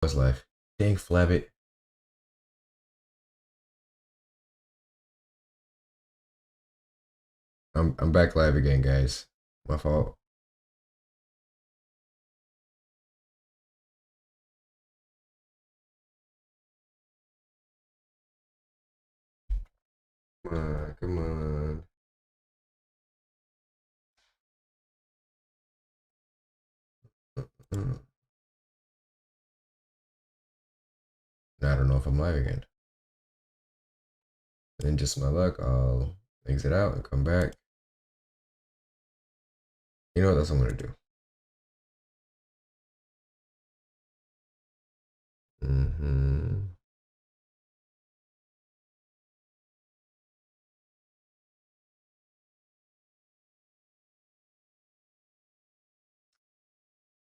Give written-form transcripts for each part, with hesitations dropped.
Was live. Dang, Flabbit. I'm back live again, guys. My fault. Come on, come on. I don't know if I'm live again. And just my luck, I'll exit out and come back. You know what? That's what I'm gonna do.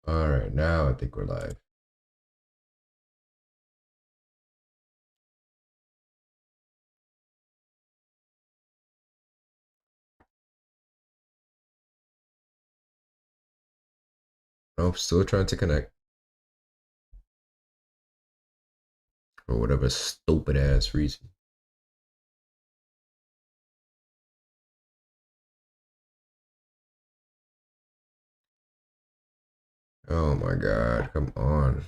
All right, now I think we're live. Nope, still trying to connect. For whatever stupid ass reason. Oh my god, come on.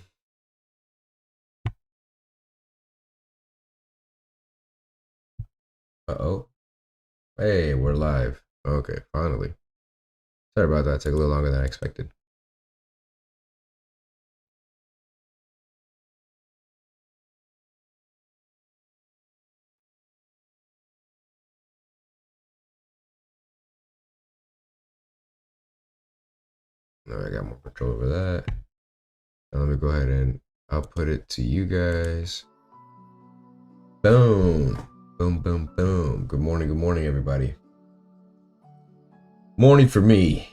Uh-oh. Hey, we're live. Okay, finally. Sorry about that. It took a little longer than I expected. Now I got more control over that. Now let me go ahead and output it to you guys. Boom. Boom, boom, boom. Good morning, everybody. Morning for me.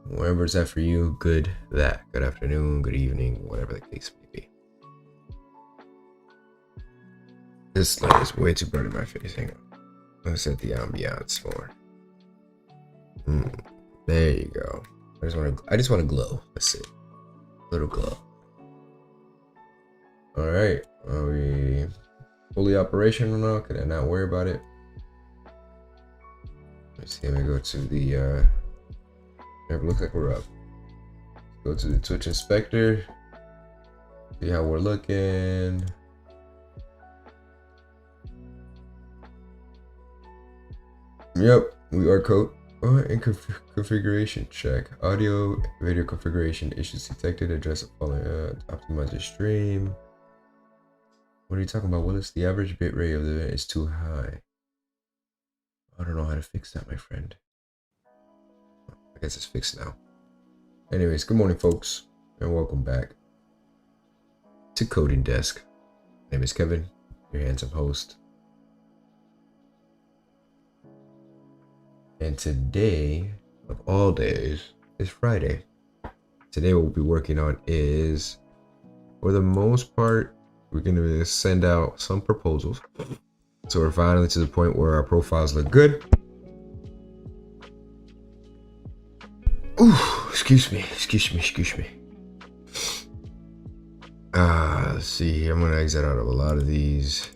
Wherever's that for you, good that. Good afternoon, good evening, whatever the case may be. This light is way too bright in my face. Hang on. Let's set the ambiance for. There you go. I just want to glow. That's it. A little glow. Alright. Are we fully operational now? Can I not worry about it? Let's see. Let me go to the it looks like we're up. Go to the Twitch inspector. See how we're looking. Yep, we are code. And configuration check. Audio, video configuration issues detected. Address the following. Optimize your stream. What are you talking about, Willis? The average bitrate of the event is too high. I don't know how to fix that, my friend. I guess it's fixed now. Anyways, good morning, folks, and welcome back to Coding Desk. My name is Kevin, your handsome host. And today, of all days, is Friday. Today what we'll be working on is, for the most part, we're going to send out some proposals. So we're finally to the point where our profiles look good. Ooh, excuse me. Let's see here. I'm going to exit out of a lot of these.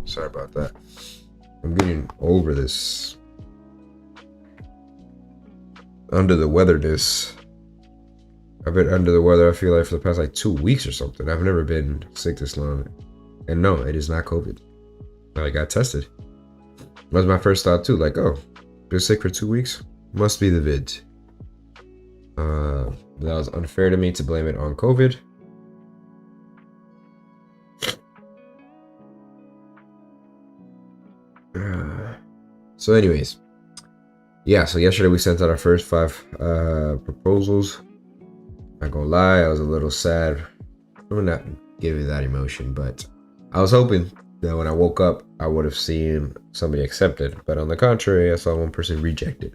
Sorry about that. I'm getting over this under the weatherness. I've been under the weather, I feel like, for the past like 2 weeks or something. I've never been sick this long. And no, it is not COVID. I got tested. That was my first thought too. Like, oh, been sick for 2 weeks? Must be the vid. That was unfair to me to blame it on COVID. So anyways, yeah, so yesterday we sent out our first 5 proposals. Not gonna lie, I was a little sad. I'm gonna not give you that emotion, but I was hoping that when I woke up, I would have seen somebody accepted. But on the contrary, I saw one person rejected.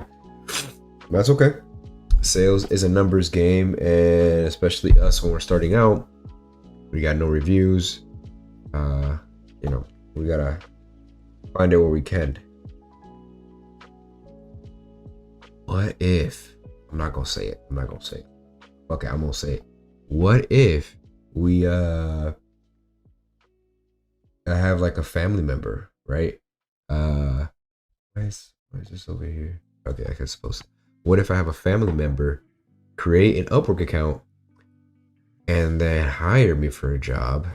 That's okay. Sales is a numbers game, and especially us when we're starting out, We got no reviews. You know, we gotta find it where we can. What if, I'm not gonna say it. Okay, I'm gonna say it. What if we I have like a family member, right? Why is this over here? Okay, I can suppose. What if I have a family member create an Upwork account and then hire me for a job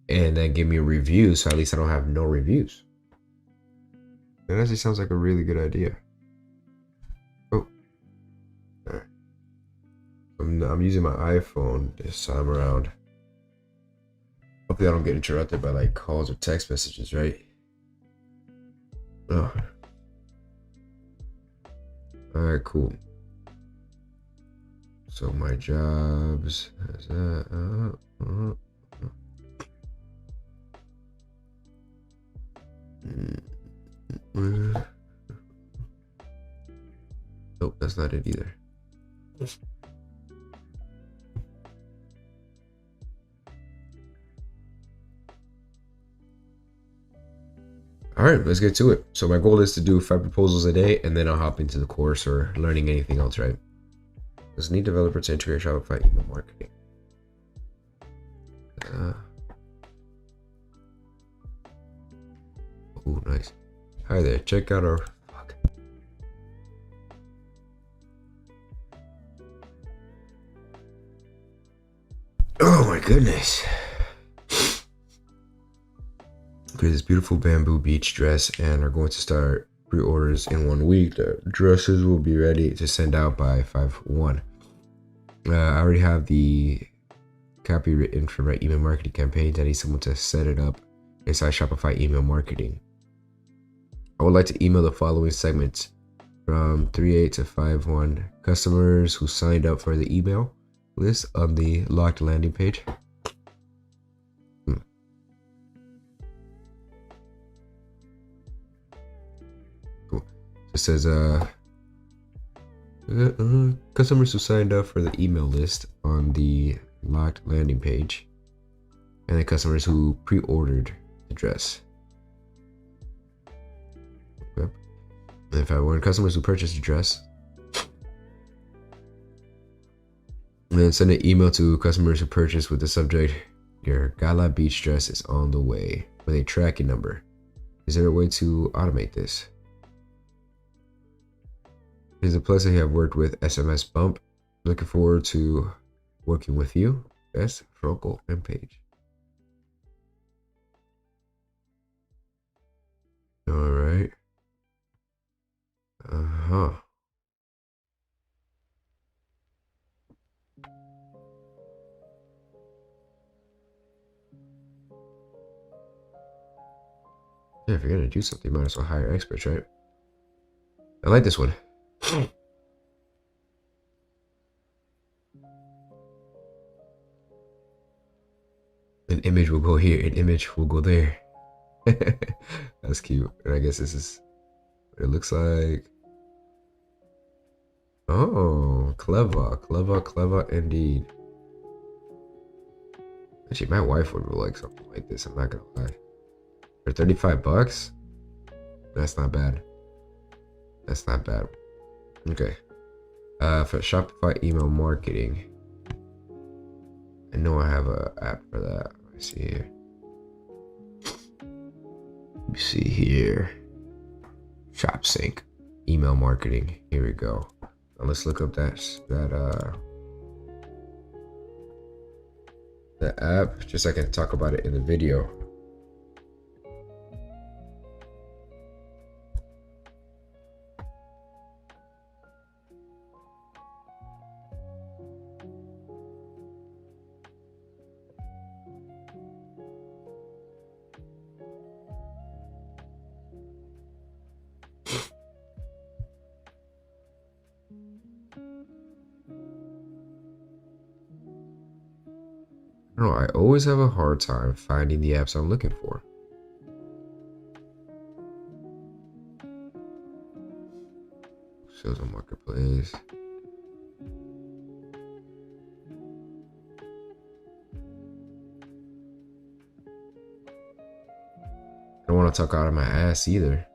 and then give me a review, so at least I don't have no reviews? That actually sounds like a really good idea. Oh, all right. I'm using my iPhone this time around. Hopefully I don't get interrupted by like calls or text messages, right? Oh. All right, cool. So my jobs is that. Nope, that's not it either. All right, let's get to it. So my goal is to do 5 proposals a day, and then I'll hop into the course or learning anything else, right? Does need developer to integrate Shopify email marketing. Oh, nice. Hi there. Check out our. Fuck. Oh my goodness. Create this beautiful bamboo beach dress and are going to start pre-orders in 1 week. The dresses will be ready to send out by 5/1. I already have the copy written for my email marketing campaigns. I need someone to set it up inside Shopify email marketing. I would like to email the following segments from 3/8 to 5/1 customers who signed up for the email list on the locked landing page. Cool. It says customers who signed up for the email list on the locked landing page, and the customers who pre-ordered the dress. Yep. And if I want customers who purchased the dress, and then send an email to customers who purchased with the subject, your gala beach dress is on the way, with a tracking number. Is there a way to automate this? It is a pleasure to have worked with SMS Bump. Looking forward to working with you. Best, Frokel and Page. All right. Yeah, if you're gonna do something, you might as well hire experts, right? I like this one. An image will go here, an image will go there. That's cute. And I guess this is what it looks like. Oh, clever indeed. Actually, my wife would like something like this. I'm not gonna lie. For $35, that's not bad. That's not bad. Okay. For Shopify email marketing, I know I have an app for that. Let me see here. Let me see here. ShopSync email marketing. Here we go. Now let's look up that app, just so I can talk about it in the video. I don't know, I always have a hard time finding the apps I'm looking for. Sales on Marketplace. I don't want to talk out of my ass either.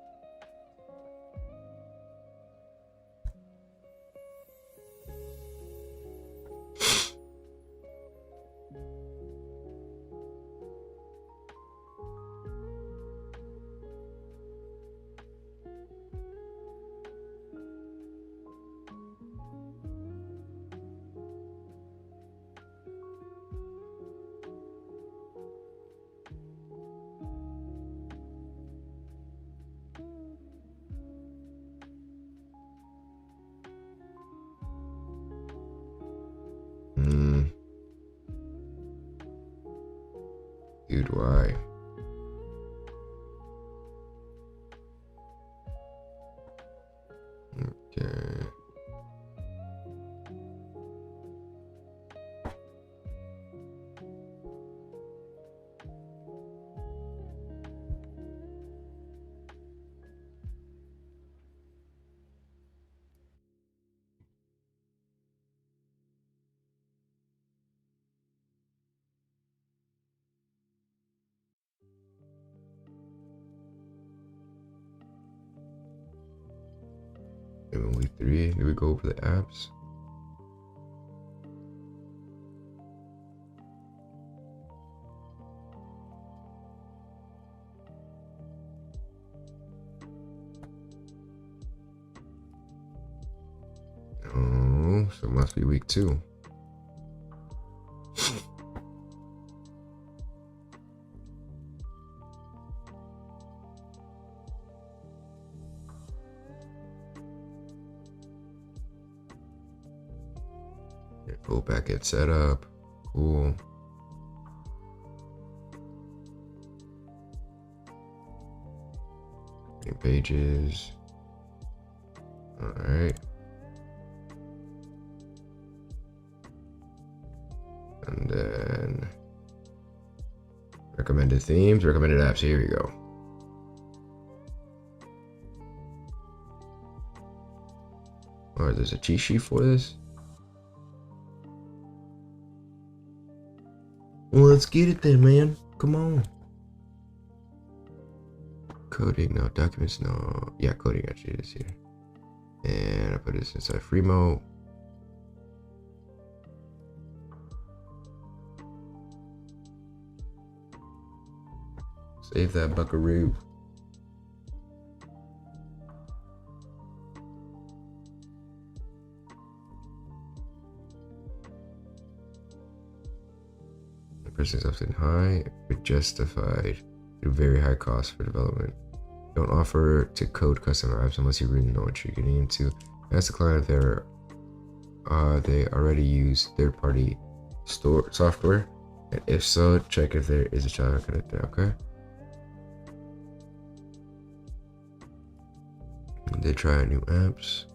Dude, why? Okay. And week 3, did we go over the apps? Oh, so it must be week 2. Full backend setup. Cool. Pages. Alright. And then recommended themes, recommended apps. Here we go. Oh, there's a cheat sheet for this? Well, let's get it then, man. Come on. Coding, no. Documents, no. Yeah, coding actually is here. And I put this inside free mode. Save that buckaroo. The price is often high, but justified through very high cost for development. Don't offer to code custom apps unless you really know what you're getting into. Ask the client if they already use third-party store software, and if so, check if there is a child connected. Okay. They try out new apps.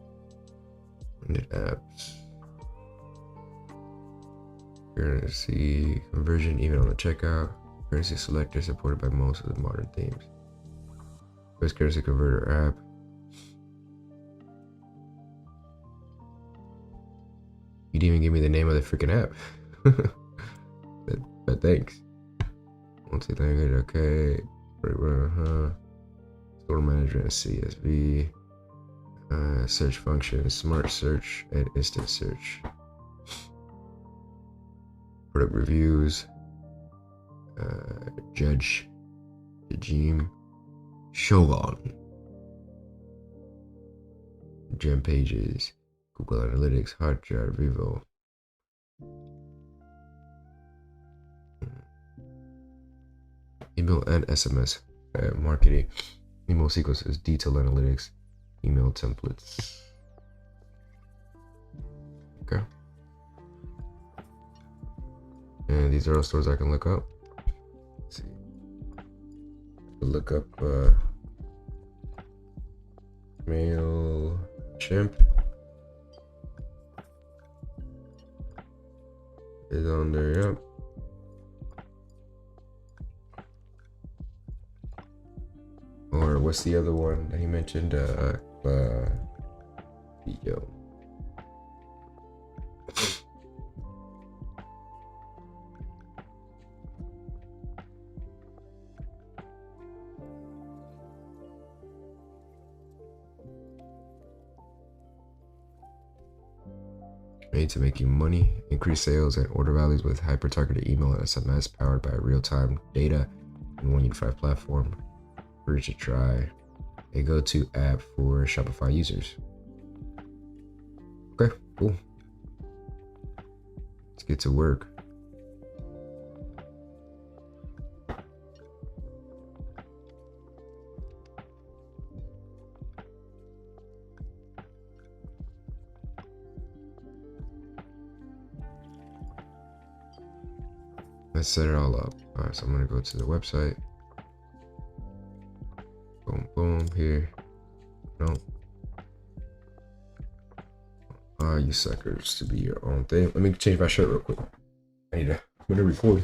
Ended apps. Currency conversion, even on the checkout. Currency selector supported by most of the modern themes. Best currency converter app. You didn't even give me the name of the freaking app. but thanks. Multi-language, okay. Store manager and CSV. Search function, smart search, and instant search. Product reviews. Judge. Regime. Shogun. Gem pages. Google Analytics, Hotjar, Vivo. Email and SMS marketing. Email sequences, detailed analytics, email templates. Okay. And these are all stores I can look up. Let's see. Look up MailChimp is on there, yep. Or what's the other one that he mentioned? Yo. I need to make you money, increase sales and order values with hyper-targeted email and SMS powered by real-time data in one unified platform. For you to try a go-to app for Shopify users. Okay, cool. Let's get to work. Let's set it all up. All right, so I'm gonna go to the website. Boom, boom, here. No. You suckers to be your own thing. Let me change my shirt real quick. I'm gonna record.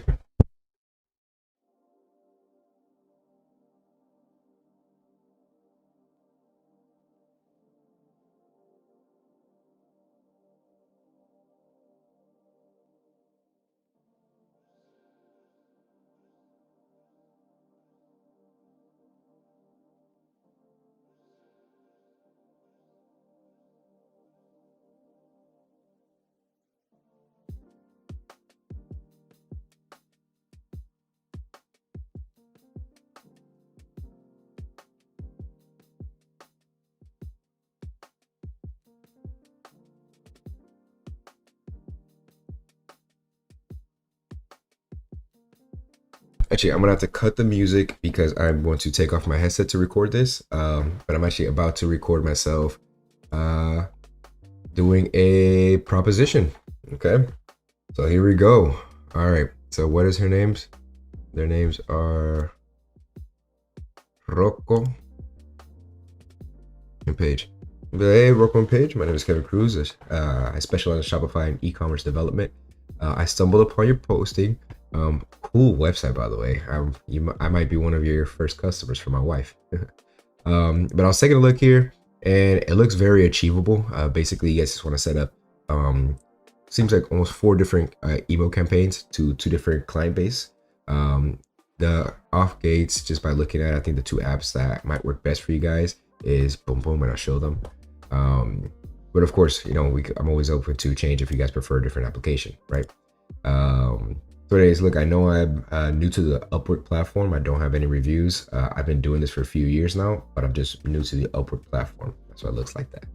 Actually, I'm gonna have to cut the music because I'm going to take off my headset to record this. But I'm actually about to record myself doing a proposition. Okay, so here we go. All right, so what is her names? Their names are Rocco and Paige. Hey, Rocco and Paige. My name is Kevin Cruz. I specialize in Shopify and e-commerce development. I stumbled upon your posting. Cool website, by the way. I might be one of your first customers for my wife. But I was taking a look here, and it looks very achievable. Basically, you guys just want to set up. Seems like almost 4 different email campaigns to 2 different client base. The off gates, just by looking at, I think the 2 apps that might work best for you guys is Boom Boom, and I'll show them. But of course, you know, I'm always open to change if you guys prefer a different application, right? So anyways, look, I know I'm new to the Upwork platform. I don't have any reviews. I've been doing this for a few years now, but I'm just new to the Upwork platform. That's why it looks like that.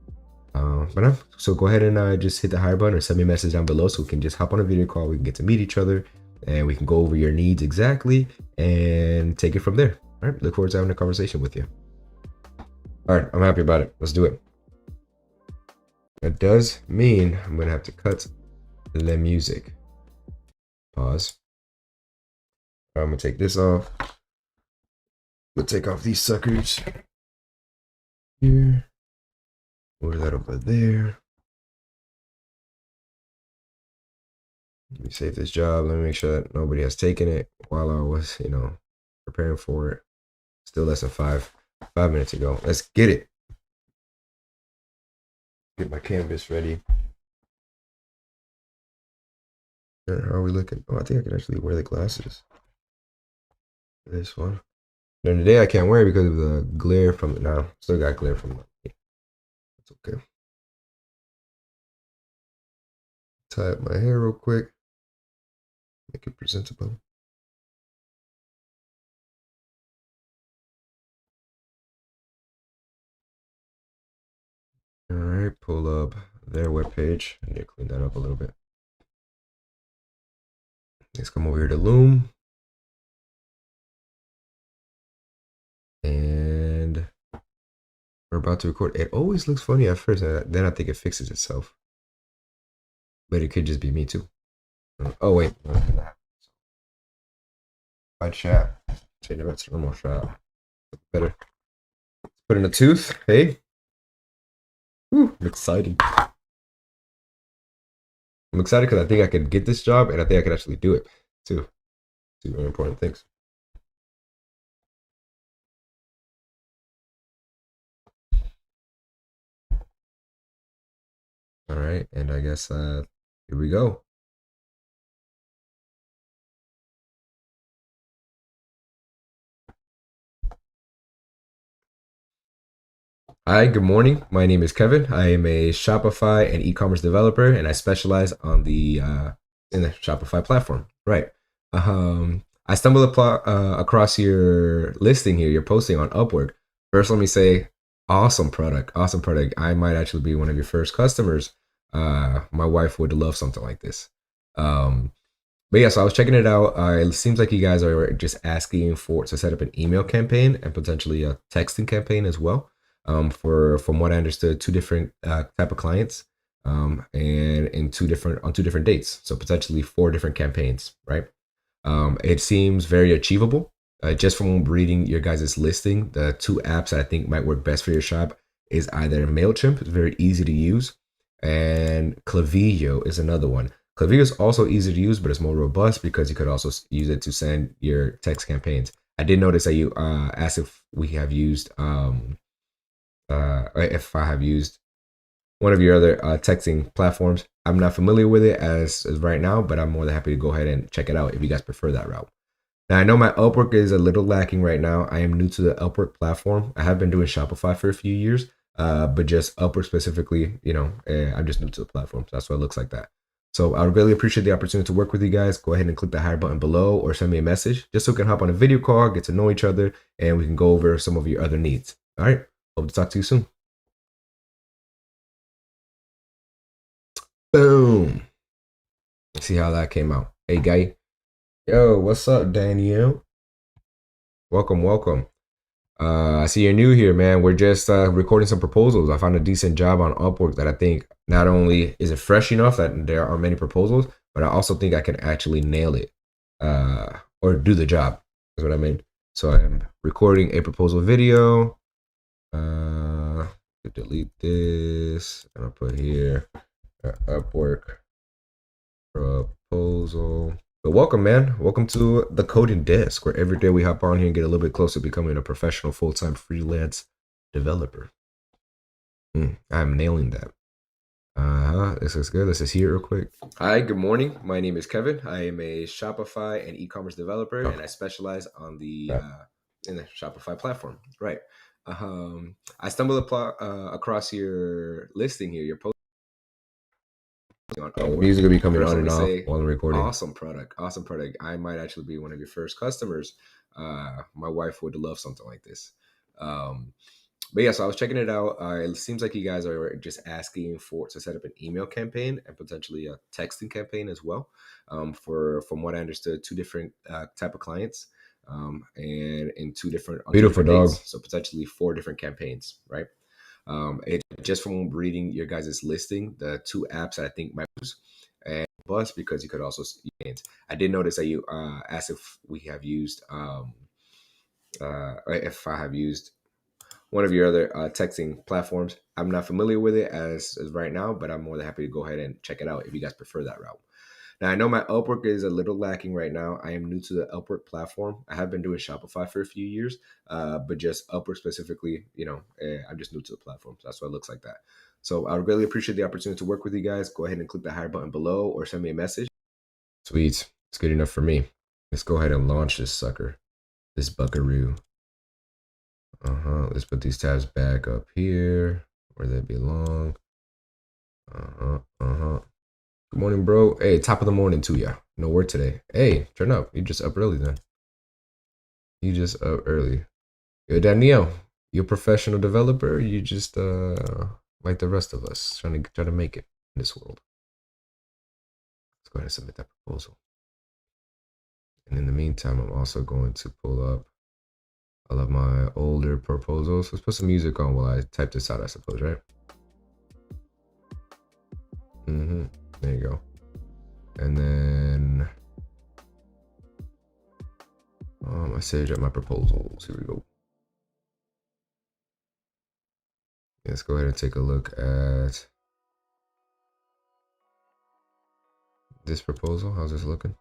So go ahead and just hit the hire button or send me a message down below so we can just hop on a video call. We can get to meet each other and we can go over your needs exactly and take it from there. All right, look forward to having a conversation with you. All right, I'm happy about it. Let's do it. That does mean I'm gonna have to cut the music. Pause. I'm gonna take this off. We'll take off these suckers here. Move that over there. Let me save this job. Let me make sure that nobody has taken it while I was, you know, preparing for it. Still less than five minutes ago. Let's get it. Get my canvas ready. How are we looking? Oh, I think I can actually wear the glasses. This one. Then today I can't wear it because of the glare from it. Now, still got glare from it. It's okay. Tie up my hair real quick. Make it presentable. All right, pull up their webpage. I need to clean that up a little bit. Let's come over here to Loom. And we're about to record. It always looks funny at first, and then I think it fixes itself. But it could just be me too. Oh, wait. My chat. Change it to normal chat. Better. Put in a tooth. Hey. Whew, I'm excited. I'm excited because I think I could get this job and I think I could actually do it too. 2 very important things. All right, and I guess here we go. Hi, good morning. My name is Kevin. I am a Shopify and e-commerce developer, and I specialize on the in the Shopify platform. Right. I stumbled across your listing here. You're posting on Upwork. First, let me say, awesome product. Awesome product. I might actually be one of your first customers. My wife would love something like this. Um, but yeah, so I was checking it out. It seems like you guys are just asking for to set up an email campaign and potentially a texting campaign as well. For from what I understood, two different type of clients, and in two different dates. So potentially four different campaigns, right? It seems very achievable. Just from reading your guys' listing, the two apps that I think might work best for your shop is either MailChimp, it's very easy to use, and Klaviyo is another one. Klaviyo is also easy to use, but it's more robust because you could also use it to send your text campaigns. I did notice that you asked if we have used, if I have used one of your other texting platforms. I'm not familiar with it as right now, but I'm more than happy to go ahead and check it out if you guys prefer that route. Now, I know my Upwork is a little lacking right now. I am new to the Upwork platform. I have been doing Shopify for a few years, but just Upwork specifically, I'm just new to the platform. So that's why it looks like that. So I would really appreciate the opportunity to work with you guys. Go ahead and click the hire button below or send me a message just so we can hop on a video call, get to know each other, and we can go over some of your other needs. All right. Hope to talk to you soon. Boom. See how that came out. Hey, guy. Yo, what's up, Danielle? Welcome, welcome. I see you're new here, man. We're just recording some proposals. I found a decent job on Upwork that I think not only is it fresh enough that there are many proposals, but I also think I can actually nail it or do the job. Is what I mean. So I am recording a proposal video. Delete this, and I'll put here Upwork proposal. But welcome, man. Welcome to the coding desk, where every day we hop on here and get a little bit closer to becoming a professional full-time freelance developer. I'm nailing that. This is good. Let's just hear it real quick. Hi, good morning. My name is Kevin. I am a Shopify and e-commerce developer, and I specialize on the in the Shopify platform. Right. I stumbled across your listing here. Your post on music will be coming on and off while I'm recording. Awesome product. Awesome product. I might actually be one of your first customers. My wife would love something like this. But yeah, so I was checking it out. It seems like you guys are just asking for to set up an email campaign and potentially a texting campaign as well. For from what I understood, two different type of clients, and in two different beautiful dog. Dates, so potentially four different campaigns, right? It just from reading your guys' listing, the two apps that I think might use and bus because you could also I did notice that you asked if we have used if I have used one of your other texting platforms. I'm not familiar with it as right now, but I'm more than happy to go ahead and check it out if you guys prefer that route. Now, I know my Upwork is a little lacking right now. I am new to the Upwork platform. I have been doing Shopify for a few years, but just Upwork specifically, I'm just new to the platform. So that's why it looks like that. So I would really appreciate the opportunity to work with you guys. Go ahead and click the hire button below or send me a message. Sweet. It's good enough for me. Let's go ahead and launch this sucker, this buckaroo. Let's put these tabs back up here where they belong. Good morning, bro. Hey, top of the morning to ya. No work today. Hey, turn up. You just up early then. You just up early. Yo, Danielle, you a professional developer? Or you just like the rest of us trying to make it in this world. Let's go ahead and submit that proposal. And in the meantime, I'm also going to pull up all of my older proposals. Let's put some music on while I type this out, I suppose, right? There you go. And then I saved up my proposals. Here we go. Let's go ahead and take a look at this proposal. How's this looking?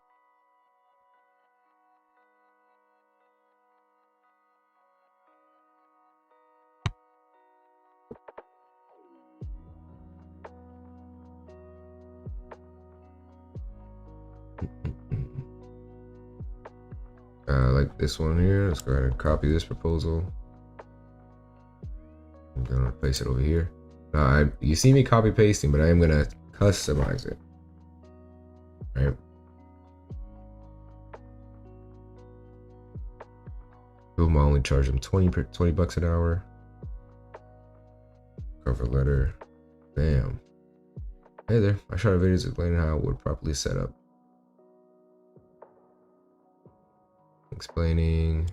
Like this one here. Let's go ahead and copy this proposal. gonna place it over here. Now, you see me copy pasting, but I am gonna customize it. Right. Boom, I only charge them 20 bucks an hour. Cover letter. Bam. Hey there. I shot a video explaining how it would properly set up. Explaining.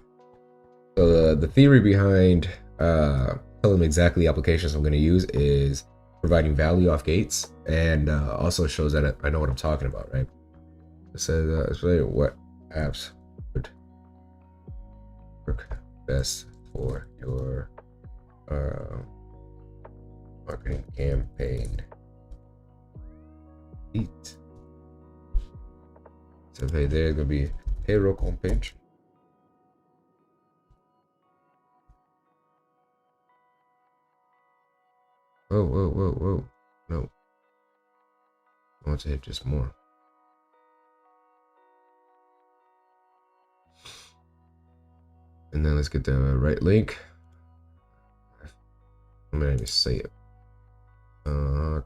So the theory behind telling them exactly the applications I'm going to use is providing value off gates, and also shows that I know what I'm talking about, right? It says explain what apps would work best for your marketing campaign. Eat. So hey, there's gonna be payroll homepage. Whoa. No. I want to hit just more. And then let's get the right link. I'm gonna just say it.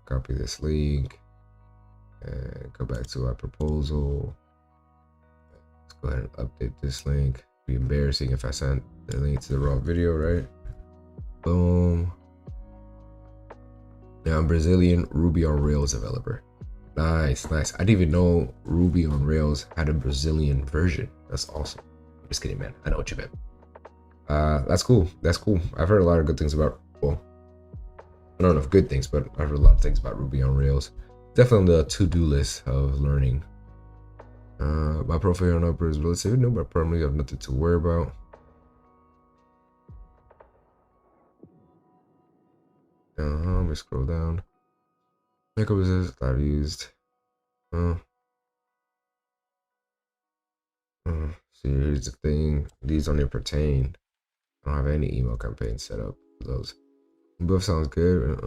Copy this link and go back to our proposal. Let's go ahead and update this link. It'd be embarrassing if I sent the link to the wrong video, right? Boom. Now I'm Brazilian Ruby on Rails developer. Nice. I didn't even know Ruby on Rails had a Brazilian version. That's awesome. I'm just kidding, man. I know what you meant. That's cool. I've heard a lot of good things about, well, I don't know if good things, but I've heard a lot of things about Ruby on Rails. Definitely on the to-do list of learning. My profile number is relatively new, but probably have nothing to worry about. Let me scroll down. Makeup business I've used. See, here's the thing. These don't even pertain. I don't have any email campaigns set up for those. Both sounds good.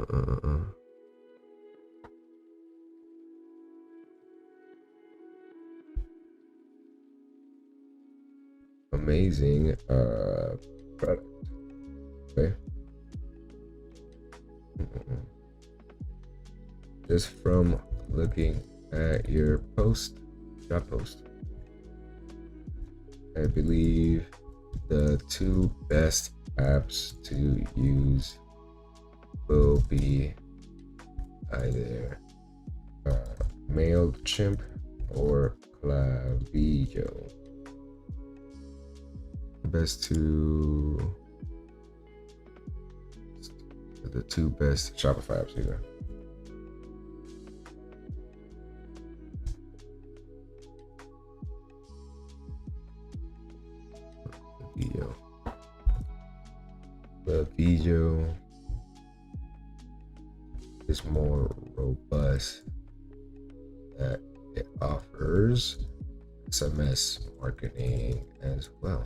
Amazing product. Okay. Just from looking at your job post, I believe the two best apps to use will be either MailChimp or Klaviyo. The two best Shopify apps here. Klaviyo is more robust, that it offers SMS marketing as well.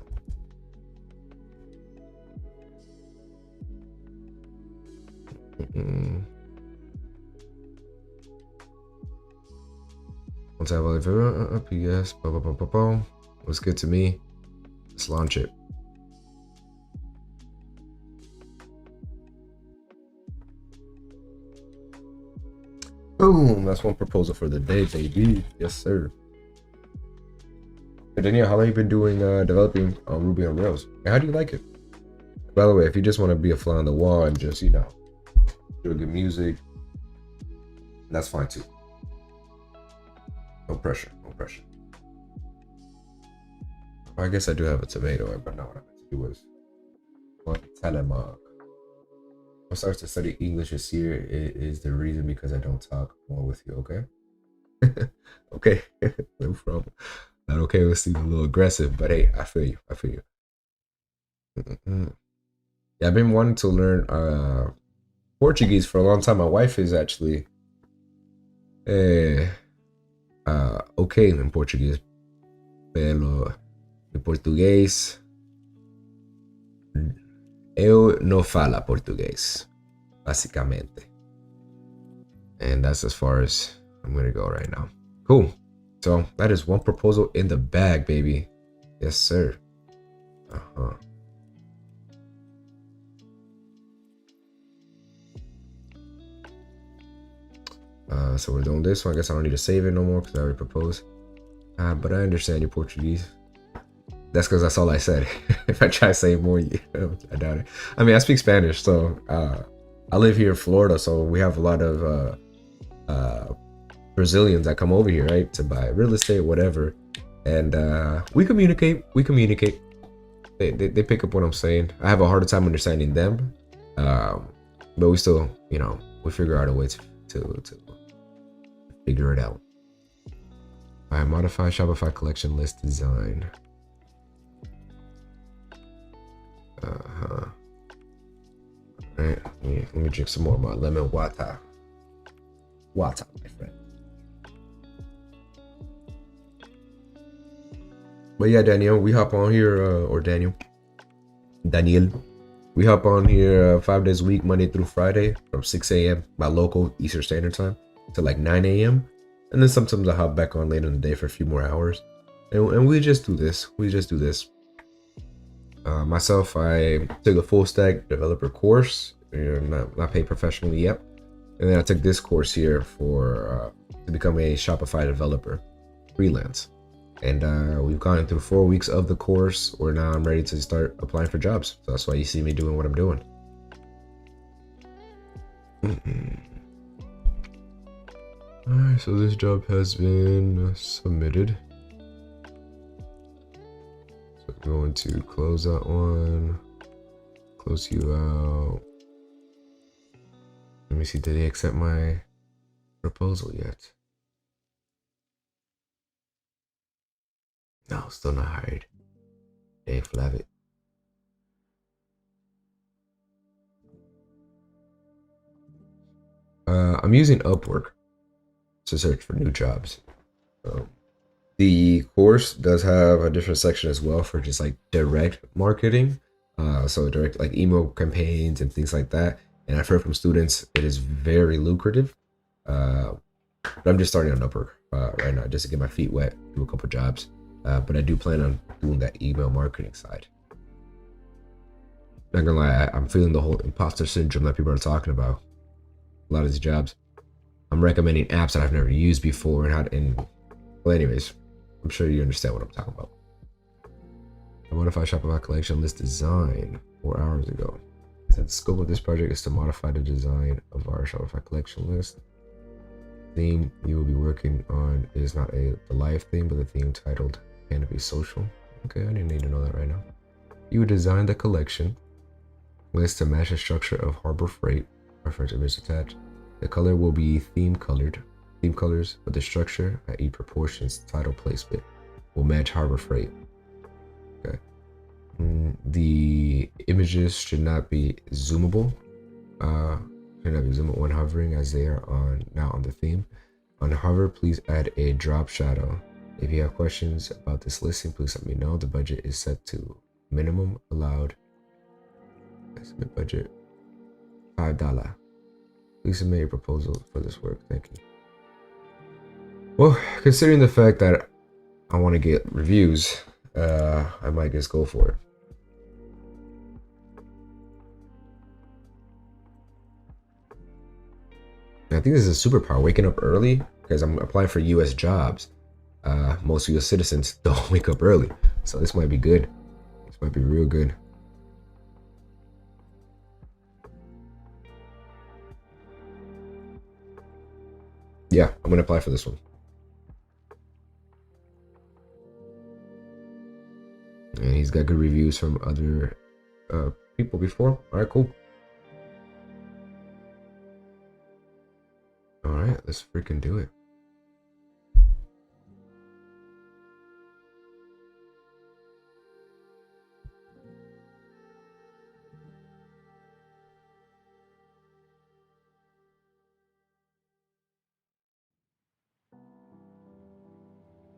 Once I have a PS, looks good to me. Let's launch it. Boom, that's one proposal for the day, baby. Yes, sir. Hey, Danielle, how long have you been doing developing on Ruby on Rails? And how do you like it? By the way, if you just want to be a fly on the wall and just, do good music, that's fine too. No pressure. I guess I do have a tomato, but not what I meant to do was one telemark. I'm starting to study English this year. It is the reason because I don't talk more with you, okay? Okay, no problem. Not okay with seeming a little aggressive, but hey, I feel you. Yeah, I've been wanting to learn Portuguese for a long time. My wife is actually okay in Portuguese, pero em português eu não falo português, basicamente. And that's as far as I'm gonna go right now. Cool. So that is one proposal in the bag, baby. Yes, sir. So we're doing this one. I guess I don't need to save it no more because I already proposed. But I understand your Portuguese. That's because that's all I said. If I try to say more, I doubt it. I mean, I speak Spanish, so I live here in Florida, so we have a lot of Brazilians that come over here, right, to buy real estate, whatever. And we communicate. They pick up what I'm saying. I have a harder time understanding them, but we still, we figure out a way to figure it out. All right, modify Shopify collection list design. All right, let me drink some more of my lemon water. Water, my friend. But yeah, Daniel, we hop on here, or Daniel, we hop on here 5 days a week, Monday through Friday, from 6 a.m. by local Eastern Standard Time to like 9 a.m. And then sometimes I hop back on later in the day for a few more hours. And we just do this. Myself, I took a full stack developer course, not paid professionally yet. And then I took this course here to become a Shopify developer, freelance. And we've gone through 4 weeks of the course, where now I'm ready to start applying for jobs. So that's why you see me doing what I'm doing. Alright, so this job has been submitted. So I'm going to close that one. Close you out. Let me see, did they accept my proposal yet? No, still not hired. They flab it. I'm using Upwork to search for new jobs. The course does have a different section as well for just like direct marketing. So direct like email campaigns and things like that. And I've heard from students it is very lucrative. But I'm just starting on Upwork right now just to get my feet wet, do a couple jobs. But I do plan on doing that email marketing side. Not gonna lie, I'm feeling the whole imposter syndrome that people are talking about. A lot of these jobs. I'm recommending apps that I've never used before well, anyways, I'm sure you understand what I'm talking about. I modified Shopify collection list design 4 hours ago. The scope of this project is to modify the design of our Shopify collection list. The theme you will be working on is not the live theme, but the theme titled Canopy Social. Okay, I didn't need to know that right now. You would design the collection list to match the structure of Harbor Freight. Reference image attached. The color will be theme colors, but the structure, i.e. proportions, title placement, will match Harbor Freight. Okay. The images should not be zoomable. When hovering, as they are now on the theme. On hover, please add a drop shadow. If you have questions about this listing, please let me know. The budget is set to minimum allowed. Estimate budget $5. Please submit a proposal for this work. Thank you. Well, considering the fact that I want to get reviews, I might just go for it. I think this is a superpower, waking up early, because I'm applying for US jobs. Most US citizens don't wake up early, so this might be good. This might be real good. Yeah, I'm gonna apply for this one. And he's got good reviews from other people before. All right, cool. All right, let's freaking do it.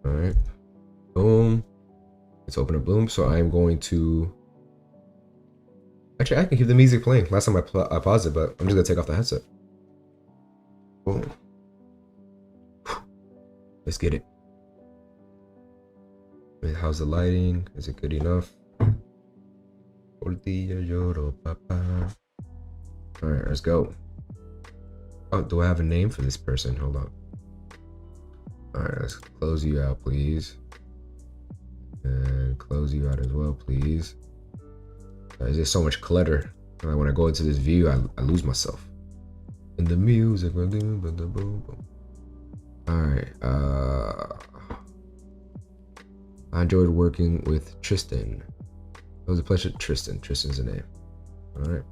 All right, boom. Let's open a Bloom. So I am going to. Actually, I can keep the music playing. Last time I paused it, but I'm just gonna take off the headset. Boom. Let's get it. How's the lighting? Is it good enough? Alright, let's go. Oh, do I have a name for this person? Hold on. All right, let's close you out, please. And close you out as well, please. There's just so much clutter. When I go into this view, I lose myself. In the music, all right. I enjoyed working with Tristan. It was a pleasure, Tristan. Tristan's the name. All right.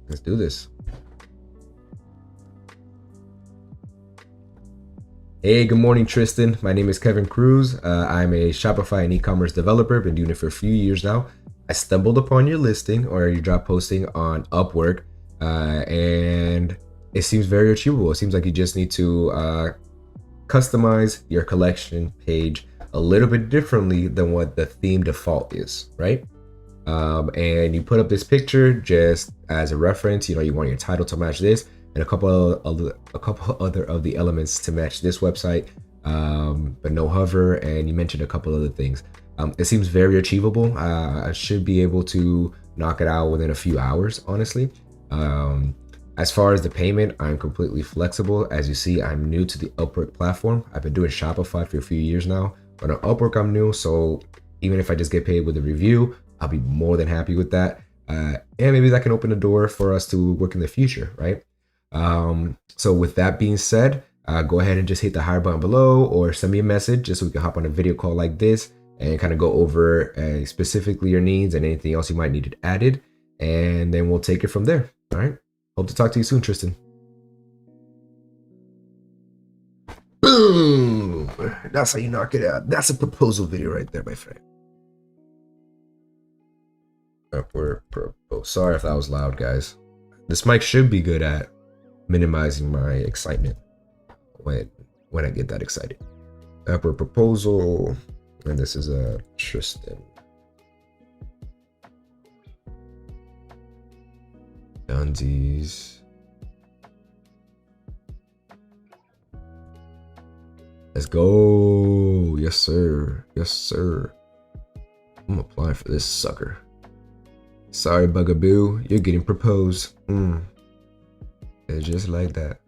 Let's do this. Hey, good morning, Tristan. My name is Kevin Cruz. I'm a Shopify and e-commerce developer. Been doing it for a few years now. I stumbled upon your listing or your job posting on Upwork, and it seems very achievable. It seems like you just need to customize your collection page a little bit differently than what the theme default is, right? And you put up this picture just as a reference. You know, you want your title to match this, and a couple other of the elements to match this website, but no hover. And you mentioned a couple other things. It seems very achievable. I should be able to knock it out within a few hours, honestly. As far as the payment, I'm completely flexible. As you see, I'm new to the Upwork platform. I've been doing Shopify for a few years now, but on Upwork, I'm new. So even if I just get paid with a review, I'll be more than happy with that. And maybe that can open the door for us to work in the future, right? So with that being said, go ahead and just hit the hire button below or send me a message just so we can hop on a video call like this and kind of go over specifically your needs and anything else you might need added. And then we'll take it from there. All right. Hope to talk to you soon, Tristan. Boom. That's how you knock it out. That's a proposal video right there, my friend. Upward propose. Sorry if that was loud, guys. This mic should be good at minimizing my excitement when I get that excited. Upward proposal. And this is a Tristan. Dunsies. Let's go. Yes, sir. Yes, sir. I'm applying for this sucker. Sorry, Bugaboo. You're getting proposed. It's just like that.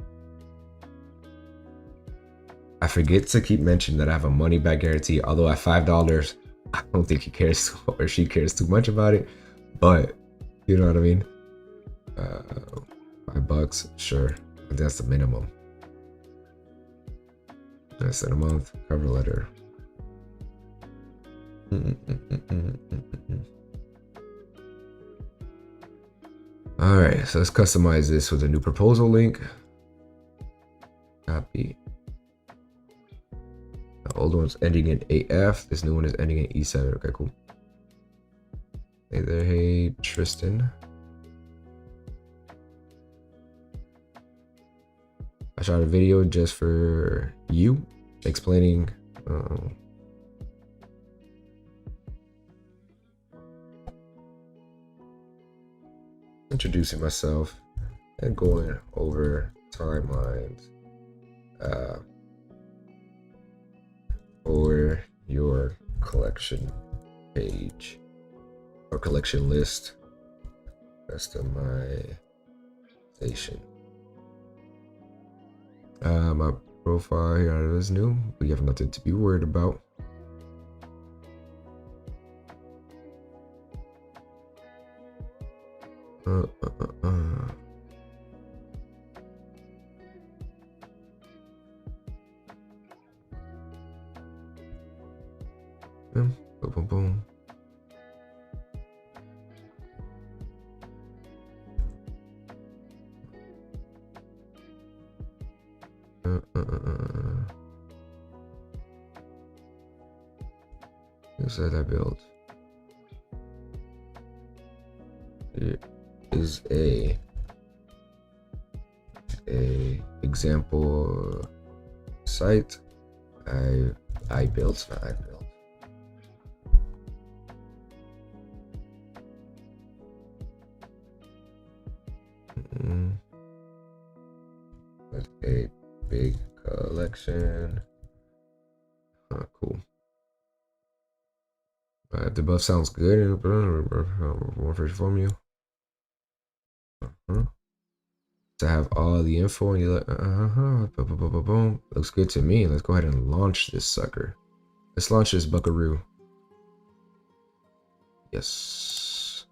I forget to keep mentioning that I have a money back guarantee. Although at $5, I don't think he cares or she cares too much about it. But you know what I mean? $5, sure. That's the minimum. That's in a month. Cover letter. All right, so let's customize this with a new proposal link. Copy. The old one's ending in AF. This new one is ending in E7. Okay, cool. Hey there, hey Tristan. I shot a video just for you, explaining introducing myself and going over timelines for your collection page or collection list. Customization. My profile here is new. We have nothing to be worried about. Boom, boom, boom. Website I built. It is a example site I built, not I built. With a big collection. Cool. If the buff sounds good, more fish from you. Uh-huh. To have all the info and you look, boom. Looks good to me. Let's go ahead and launch this sucker. Let's launch this buckaroo. Yes.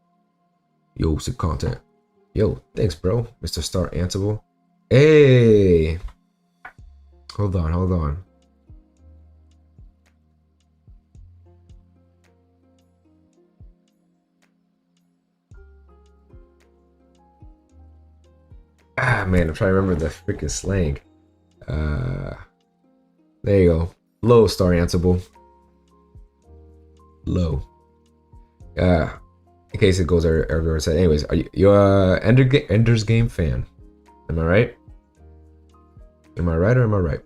Yo, some content. Yo, thanks, bro. Mr. Star Ansible. Hey. Hold on. Ah, man, I'm trying to remember the freaking slang. There you go. Low, Star Ansible. Low. In case it goes everywhere said. Anyways, are you Ender's Game fan? Am I right? Am I right or am I right?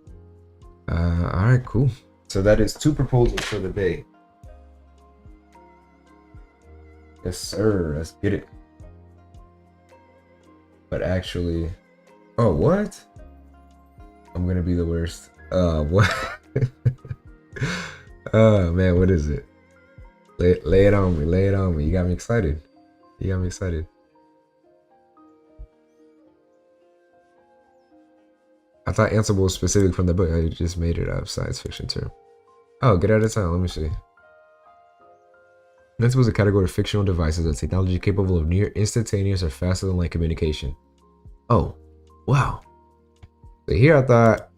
Alright, cool. So that is 2 proposals for the day. Yes, sir. Let's get it. But actually, oh, what? I'm gonna be the worst. What? Oh man, what is it? Lay it on me. Lay it on me. You got me excited. You got me excited. I thought Ansible was specific from the book. I just made it up. Science fiction term. Oh, get out of town. Let me see. Ansible is a category of fictional devices, a technology capable of near instantaneous or faster than light communication. Oh, wow. So here I thought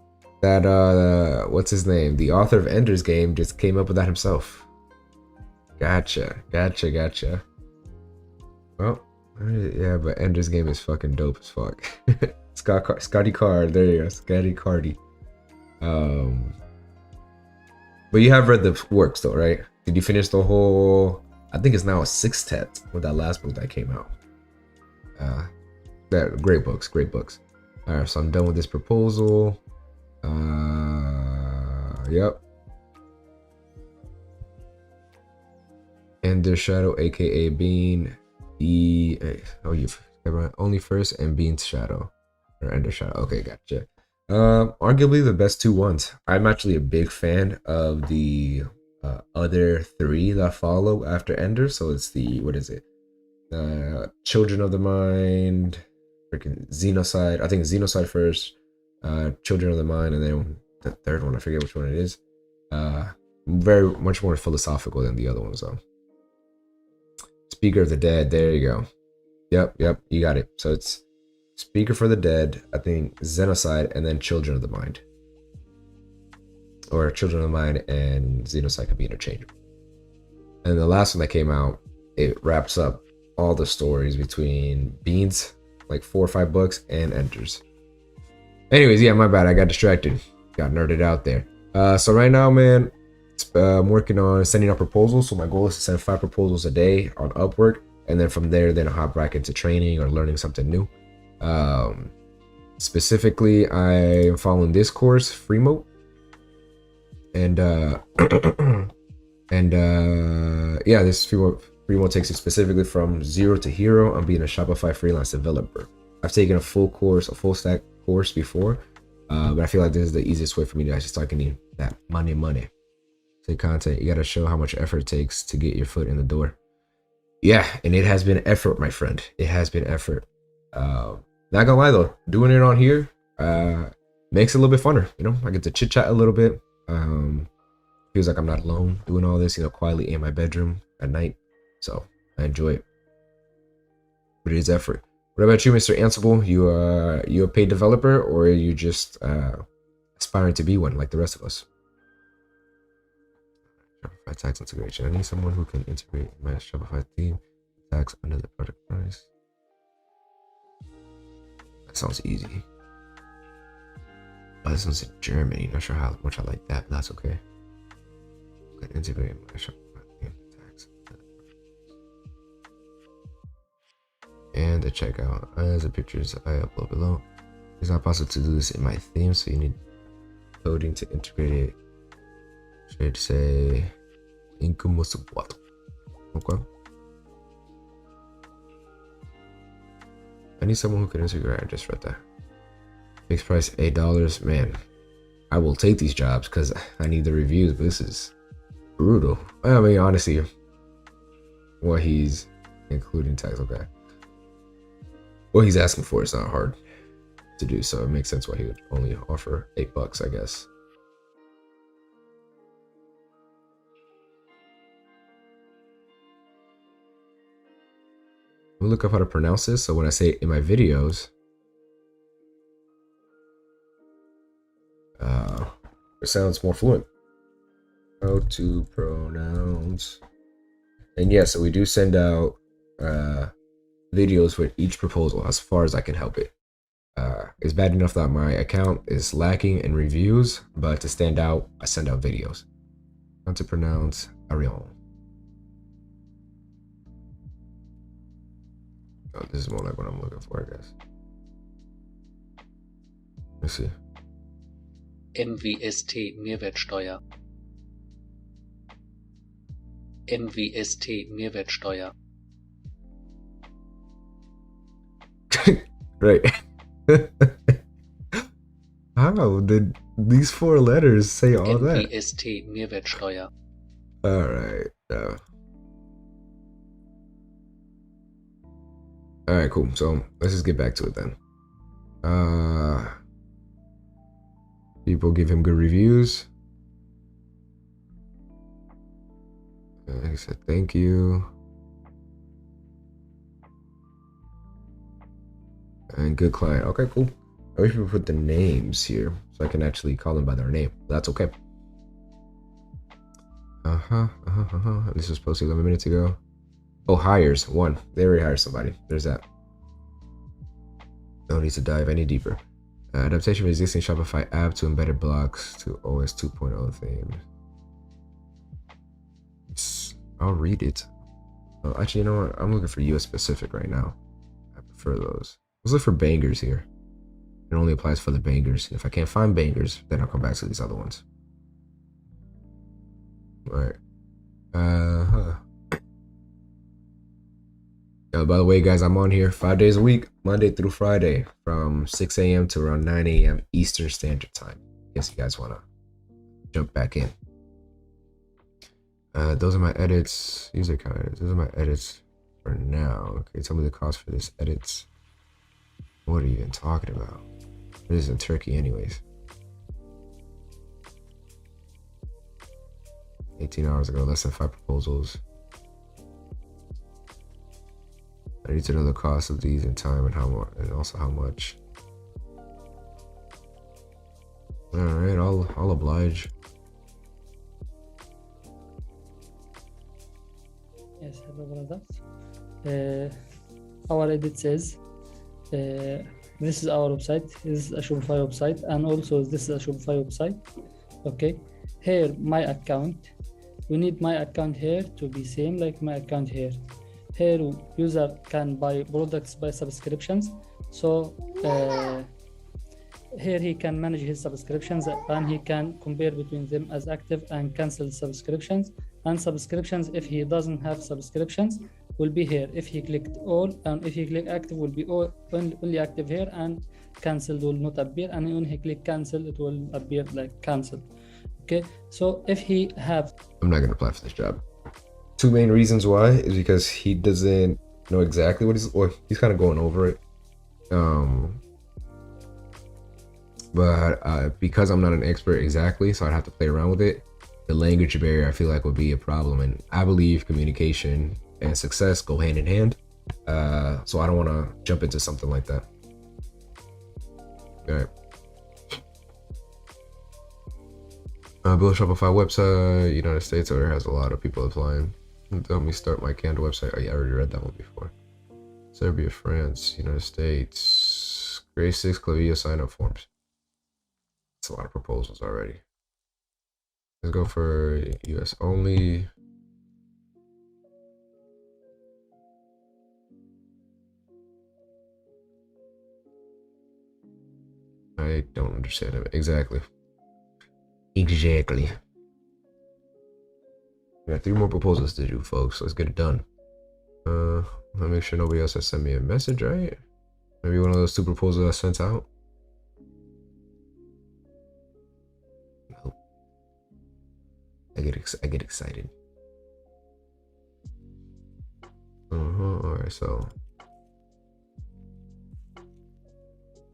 that what's his name? The author of Ender's Game just came up with that himself. Gotcha. Well, yeah, but Ender's Game is fucking dope as fuck. Scotty Card, there you go, Scotty Cardi. But you have read the works though, right? Did you finish the whole? I think it's now a 6th with that last book that came out. Great books. All right, so I'm done with this proposal. Yep. Ender Shadow, aka Bean. Only first and Bean's Shadow. Or Ender Shadow. Okay, gotcha. Arguably the best 2 ones. I'm actually a big fan of the other 3 that follow after Ender. So it's the, what is it? Children of the Mind, freaking Xenocide. I think Xenocide first, Children of the Mind, and then the 3rd one, I forget which one it is. Very much more philosophical than the other ones though. Speaker of the Dead, there you go. Yep, you got it. So it's Speaker for the Dead, I think Xenocide, and then Children of the Mind. Or Children of the Mind and Xenocide can be interchangeable. And the last one that came out, it wraps up all the stories between Beans, like 4 or 5 books, and Ender's. Anyways, yeah, my bad. I got distracted. Got nerded out there. So right now, man, I'm working on sending out proposals. So my goal is to send 5 proposals a day on Upwork. And then from there, then I'll hop back into training or learning something new. Specifically, I'm following this course, Freemo. And yeah, this Freemo takes it specifically from 0 to hero on being a Shopify freelance developer. I've taken a full stack course before, but I feel like this is the easiest way for me to actually start getting that money. Say content, you gotta show how much effort it takes to get your foot in the door. Yeah, and it has been effort, my friend. It has been effort. Not gonna lie though, doing it on here makes it a little bit funner. You know, I get to chit chat a little bit. Feels like I'm not alone doing all this, you know, quietly in my bedroom at night. So I enjoy it. But it is effort. What about you, Mr. Ansible? You a paid developer, or are you just aspiring to be one like the rest of us? Shopify tax integration. I need someone who can integrate my Shopify theme tax under the product price. That sounds easy. Oh, this one's in Germany. Not sure how much I like that, but that's okay. I can integrate my Shopify theme tax. And the checkout. As the pictures I upload below. It's not possible to do this in my theme, so you need coding to integrate it. Should say income support. Okay. I need someone who can integrate. I just read that. Fixed price $8. Man, I will take these jobs because I need the reviews. But this is brutal. I mean, honestly, what he's including tax. Okay. what he's asking for is not hard to do, so it makes sense why he would only offer $8, I guess. We'll look up how to pronounce this, so when I say it in my videos, it sounds more fluent. How to pronounce. And yeah, so we do send out videos for each proposal as far as I can help it. It's bad enough that my account is lacking in reviews, but to stand out, I send out videos. How to pronounce Arion. Oh, this is more like what I'm looking for, I guess. Let's see. MWST Mehrwertsteuer. MWST Mehrwertsteuer. Right. How did these 4 letters say all that? MWST Mehrwertsteuer. All right. All right, cool. So let's just get back to it then. People give him good reviews. He said thank you. And good client. Okay, cool. I wish we put the names here so I can actually call them by their name. That's okay. This was posted 11 minutes ago. Oh, hires. 1. They already hired somebody. There's that. No need to dive any deeper. Adaptation of existing Shopify app to embedded blocks to OS 2.0 themes. I'll read it. Oh, actually, you know what? I'm looking for US specific right now. I prefer those. Let's look for bangers here. It only applies for the bangers. If I can't find bangers, then I'll come back to these other ones. All right. By the way, guys, I'm on here 5 days a week, Monday through Friday, from 6 a.m. to around 9 a.m. Eastern Standard Time. Guess you guys want to jump back in. Those are my edits. User counters. Those are my edits for now. Okay, tell me the cost for this edits. What are you even talking about? This is in Turkey anyways. 18 hours ago, less than 5 proposals. I need to know the cost of these in time and how much, and also how much. All right, I'll oblige. Yes, hello brothers. Our edit says this is our website. This is a Shopify website, and also this is a Shopify website. Okay, here my account. We need my account here to be same like my account here. Here user can buy products by subscriptions. So here he can manage his subscriptions and he can compare between them as active and cancel subscriptions. And subscriptions, if he doesn't have subscriptions, will be here. If he clicked all and if he click active, will be only active here, and cancelled will not appear. And when he click cancel, it will appear like cancelled. Okay, so if he have, I'm not gonna apply for this job. 2 main reasons why is because he doesn't know exactly what he's kind of going over it. But because I'm not an expert exactly, so I'd have to play around with it. The language barrier I feel like would be a problem, and I believe communication and success go hand in hand. So I don't want to jump into something like that. All right. Build a Shopify website, United States, or has a lot of people applying. Help me start my canned website. Oh yeah, I already read that one before. Serbia, France, United States. Grade 6 Clavia sign up forms. That's a lot of proposals already. Let's go for US only. I don't understand it exactly. Exactly. We got 3 more proposals to do, folks. Let's get it done. I'll make sure nobody else has sent me a message, right? Maybe one of those 2 proposals I sent out. Nope. I get excited. All right, so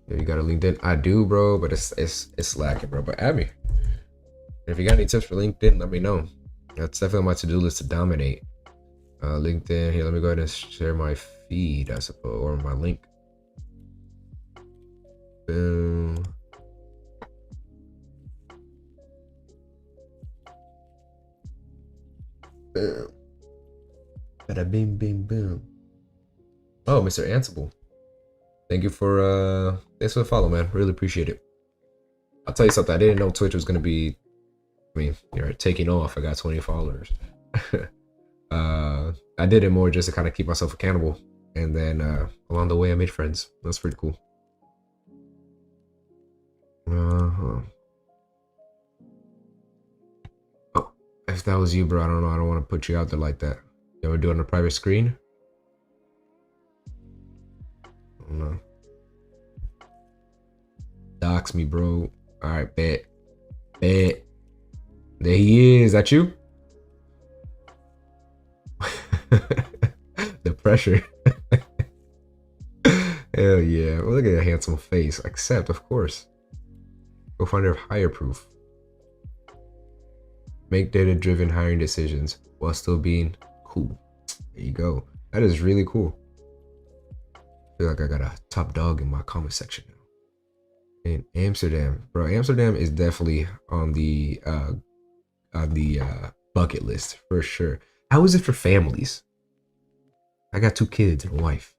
Yeah, you got a LinkedIn? I do, bro, but it's lacking, bro. But add me. And if you got any tips for LinkedIn, let me know. That's definitely on my to-do list to dominate. LinkedIn. Here, let me go ahead and share my feed, I suppose, or my link. Boom. Boom. Bada bing bing boom. Oh, Mr. Ansible. Thank you for thanks for the follow, man. Really appreciate it. I'll tell you something. I didn't know Twitch was gonna be, I mean, you're taking off. I got 20 followers. I did it more just to kind of keep myself accountable, and then along the way I made friends. That's pretty cool. Oh, if that was you, bro, I don't know. I don't want to put you out there like that. You ever do it on a private screen? I don't know. Dox me, bro. All right, bet. There he is. That you? The pressure. Hell yeah. Well, look at that handsome face. Accept, of course. Co-founder of Hire Proof. Make data-driven hiring decisions while still being cool. There you go. That is really cool. I feel like I got a top dog in my comment section now. In Amsterdam, bro. Amsterdam is definitely on the bucket list for sure. How is it for families? I got 2 kids and a wife.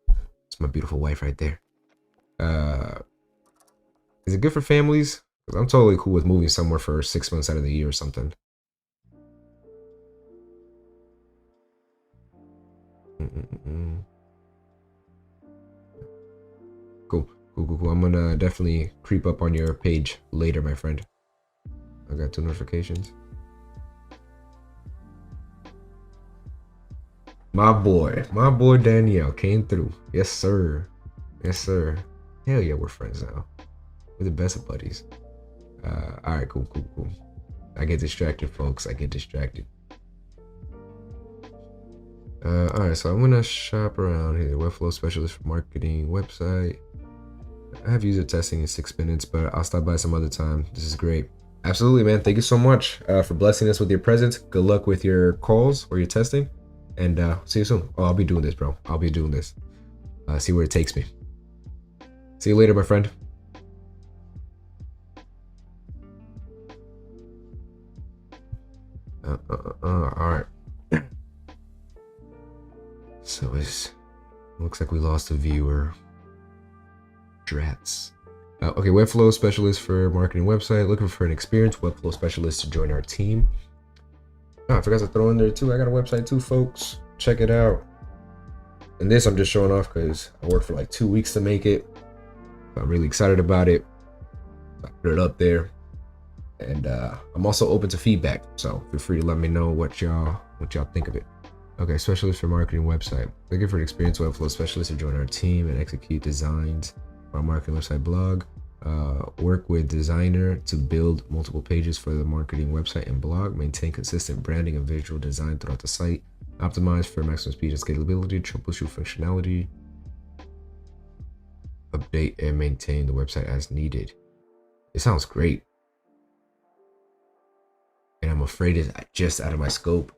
It's my beautiful wife right there. Is it good for families? Because I'm totally cool with moving somewhere for 6 months out of the year or something. Cool. I'm gonna definitely creep up on your page later, my friend. I got 2 notifications. My boy Danielle came through. Yes, sir. Hell yeah, we're friends now. We're the best of buddies. All right, cool. I get distracted, folks. I get distracted. All right, so I'm gonna shop around here. Webflow specialist for marketing website. I have user testing in 6 minutes, but I'll stop by some other time. This is great. Absolutely, man. Thank you so much for blessing us with your presence. Good luck with your calls or your testing, and see you soon. Oh, I'll be doing this, bro. I'll be doing this. See where it takes me. See you later, my friend. All right. So it looks like we lost a viewer. Drats. Okay, Webflow specialist for marketing website. Looking for an experienced Webflow specialist to join our team. Oh, I forgot to throw in there too. I got a website too, folks. Check it out. And this I'm just showing off because I worked for like 2 weeks to make it. I'm really excited about it. I put it up there. And I'm also open to feedback. So feel free to let me know what y'all think of it. Okay, specialist for marketing website. Looking for an experienced Webflow specialist to join our team and execute designs for our marketing website blog. Work with designer to build multiple pages for the marketing website and blog. Maintain consistent branding and visual design throughout the site. Optimize for maximum speed and scalability. Troubleshoot functionality. Update and maintain the website as needed. It sounds great. And I'm afraid it's just out of my scope.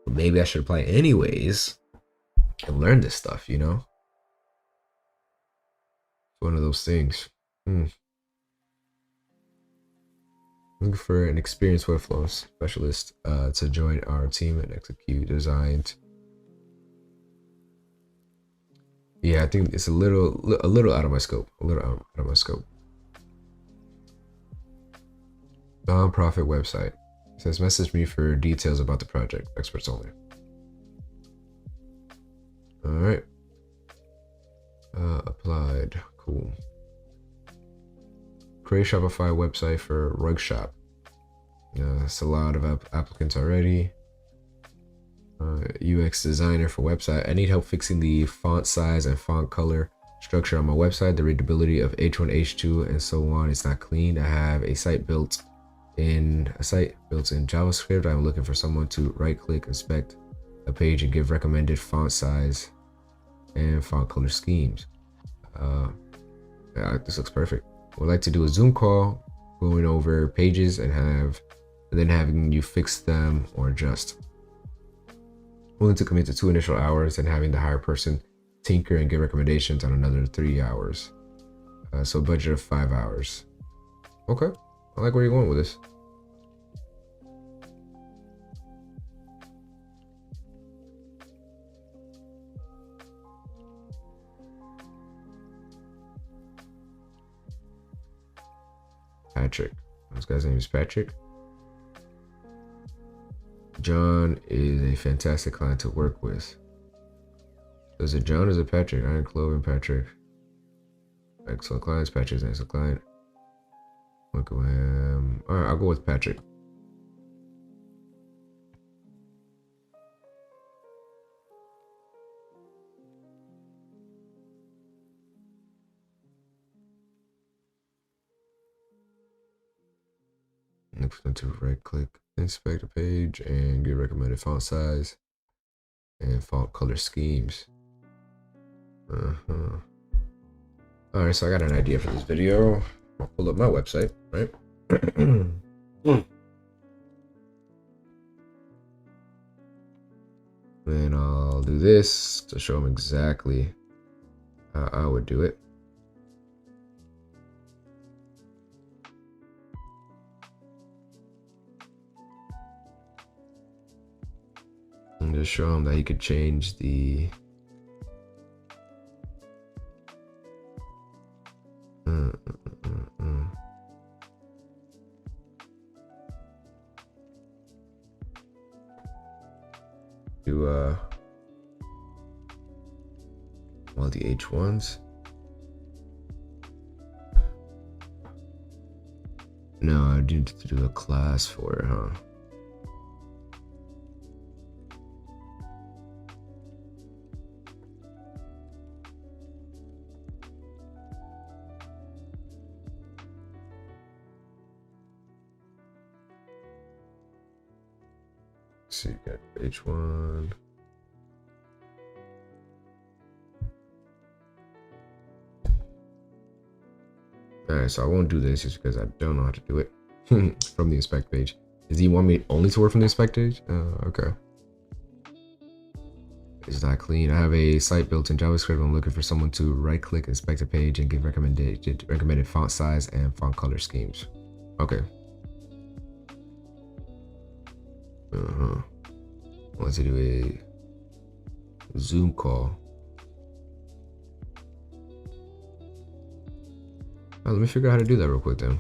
But maybe I should apply anyways and learn this stuff, you know? One of those things. Looking for an experienced Webflow specialist to join our team and execute designs. Yeah, I think it's a little out of my scope. A little out of my scope. Non-profit website. It says message me for details about the project. Experts only. All right. Applied. Cool. Create Shopify website for rug shop. It's a lot of applicants already. UX designer for website. I need help fixing the font size and font color structure on my website. The readability of H1, H2, and so on is not clean. I have a site built in JavaScript. I'm looking for someone to right-click, inspect a page, and give recommended font size and font color schemes. This looks perfect. We'd like to do a Zoom call, going over pages and then having you fix them or adjust. Willing to commit to 2 initial hours and having the hired person tinker and give recommendations on another 3 hours. So budget of 5 hours. Okay, I like where you're going with this. Patrick. This guy's name is Patrick. John is a fantastic client to work with. Is it John or is it Patrick? Iron Cloven, Patrick. Excellent clients. Patrick's an excellent client. Alright, I'll go with Patrick. Next one to right click, inspect a page, and get recommended font size and font color schemes. Alright, so I got an idea for this video. I'll pull up my website, right? Then I'll do this to show them exactly how I would do it. And just show him that he could change the do all the H1s. No, I need to do a class for it, huh? So you got H1. Alright, so I won't do this just because I don't know how to do it from the inspect page. Does he want me only to work from the inspect page? Okay. It's not clean. I have a site built in JavaScript. I'm looking for someone to right click, inspect a page, and give recommended font size and font color schemes. Okay. Want to do a Zoom call. Oh, let me figure out how to do that real quick then.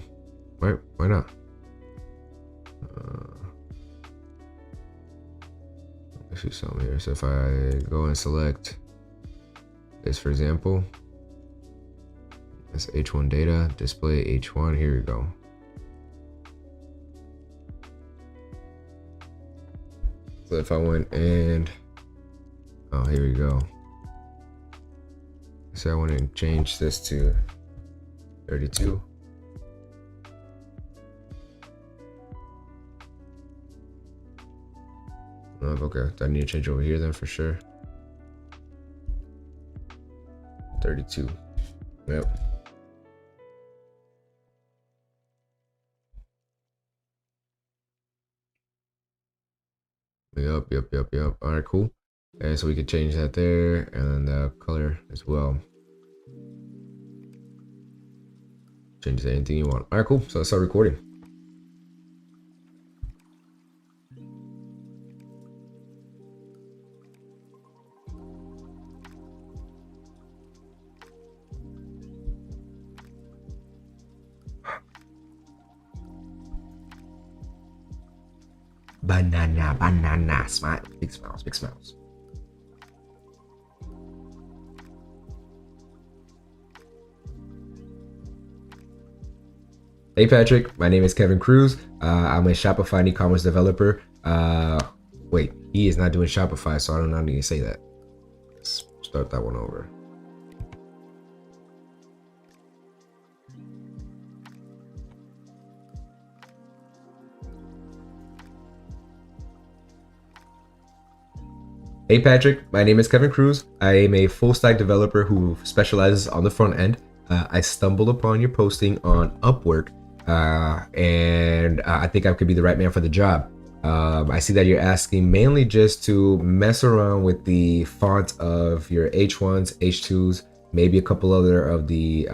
Right? Why not? Let's do something here. So if I go and select this, for example, that's H1 data, display H1. Here we go. So if I went and, oh, here we go. So I want to change this to 32. Okay, I need to change over here then for sure. 32. Yep. Yep. All right, cool. And so we could change that there, and the color as well. Change to anything you want. All right, cool. So let's start recording. Banana, smile, big smiles, big smiles. Hey Patrick, my name is Kevin Cruz. I'm a Shopify e-commerce developer. Wait, he is not doing Shopify, so I don't need to say that. Let's start that one over. Hey Patrick, my name is Kevin Cruz. I am a full stack developer who specializes on the front end. I stumbled upon your posting on Upwork, and I think I could be the right man for the job. I see that you're asking mainly just to mess around with the font of your H1s, H2s, maybe a couple other of the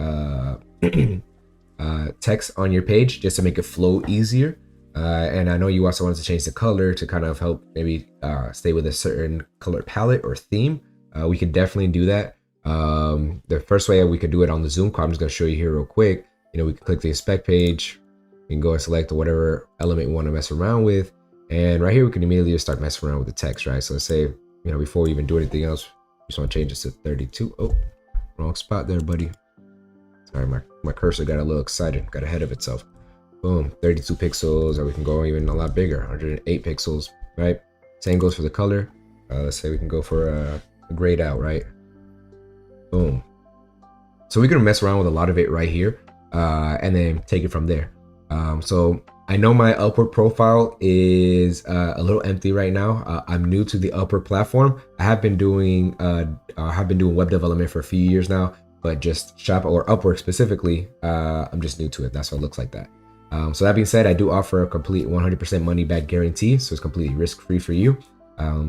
text on your page just to make it flow easier. And I know you also wanted to change the color to kind of help maybe stay with a certain color palette or theme. We could definitely do that. The first way we could do it on the Zoom call, I'm just going to show you here real quick. We can click the inspect page. We can go and select whatever element we want to mess around with. And right here, we can immediately just start messing around with the text, right? So let's say, before we even do anything else, we just want to change this to 32. Oh, wrong spot there, buddy. Sorry, my cursor got a little excited, got ahead of itself. Boom, 32 pixels, or we can go even a lot bigger, 108 pixels, right? Same goes for the color. Let's say we can go for a grayed out, right? Boom. So we can mess around with a lot of it right here, and then take it from there. So I know my Upwork profile is a little empty right now. I'm new to the Upwork platform. I have been doing web development for a few years now, but just Upwork specifically, I'm just new to it. That's why it looks like that. So that being said, I do offer a complete 100% money back guarantee, so it's completely risk-free for you.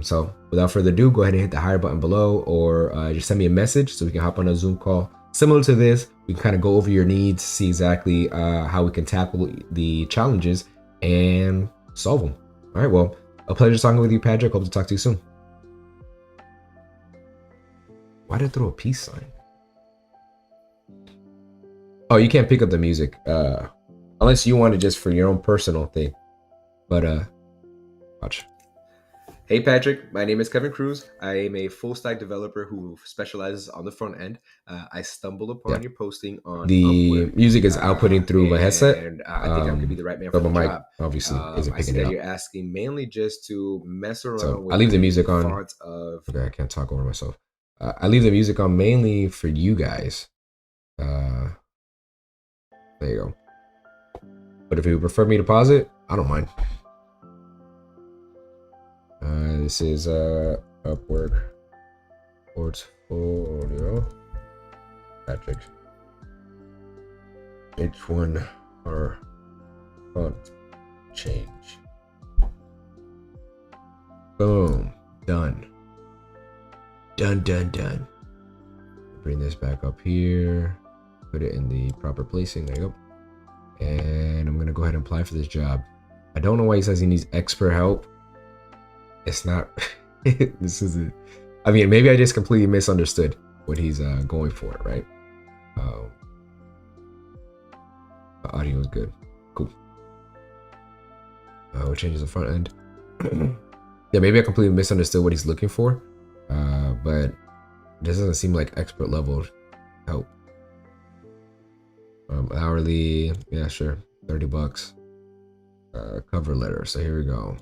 So without further ado, go ahead and hit the hire button below, or just send me a message so we can hop on a Zoom call similar to this. We can kind of go over your needs, see exactly how we can tackle the challenges and solve them. All right, well, a pleasure talking with you, Patrick. Hope to talk to you soon. Why did I throw a peace sign? Oh, you can't pick up the music unless you want it just for your own personal thing. But watch. Hey Patrick, my name is Kevin Cruz. I am a full stack developer who specializes on the front end. I stumbled upon your posting on the Upwork. Music is outputting through my headset, and I think I could be the right man for the job. Obviously, isn't picking it up. You're asking mainly just to mess around. So with I leave the music on. Okay, I can't talk over myself. I leave the music on mainly for you guys. There you go. But if you prefer me to pause it, I don't mind. This is Upwork portfolio. Patrick. H1 or font change. Boom. Done. Done. Bring this back up here. Put it in the proper placing. There you go. And I'm gonna go ahead and apply for this job. I don't know why he says he needs expert help. It's not. This is it. I mean, maybe I just completely misunderstood what he's going for, right? The audio is good. Cool. We'll change the front end. Yeah, maybe I completely misunderstood what he's looking for, but this doesn't seem like expert level help. Hourly, yeah, sure, $30. Cover letter. So here we go.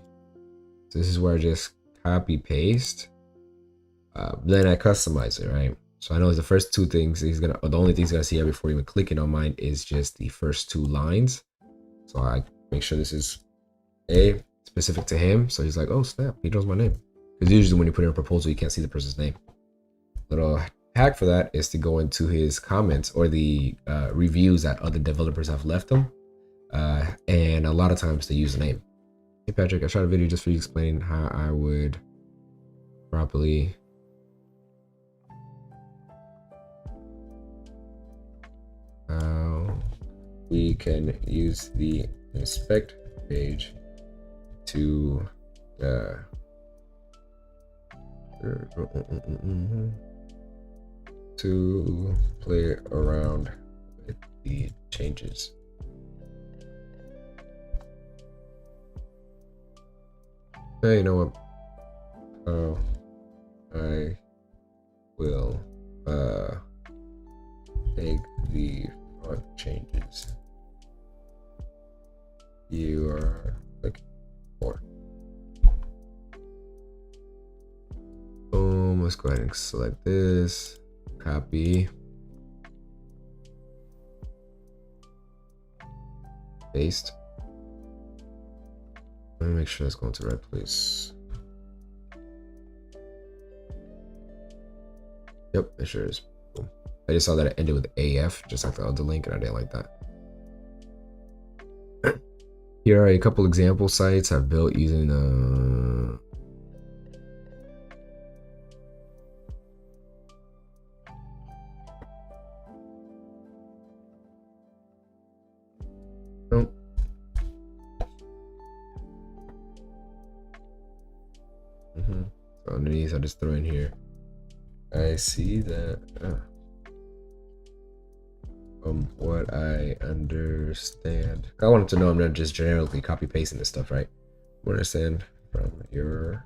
So this is where I just copy paste. Then I customize it, right? So I know the first two things the only thing he's gonna see before even clicking on mine is just the first two lines. So I make sure this is specific to him. So he's like, oh snap, he knows my name. Because usually when you put in a proposal, you can't see the person's name. Little hack for that is to go into his comments or the reviews that other developers have left them. And a lot of times they use the name. Hey Patrick, I shot a video just for you explaining how I would properly we can use the inspect page to play around with the changes. Hey, you know what? I will take the font changes you are looking for. Boom, let's go ahead and select this, copy, paste. Let me make sure that's going to the right place. Yep, it sure is. Boom. I just saw that it ended with AF, just like the other link, and I didn't like that. Here are a couple example sites I've built using oh. So underneath, I just throw in here. I see that from what I understand, I wanted to know I'm not just generically copy pasting this stuff, right? I understand from your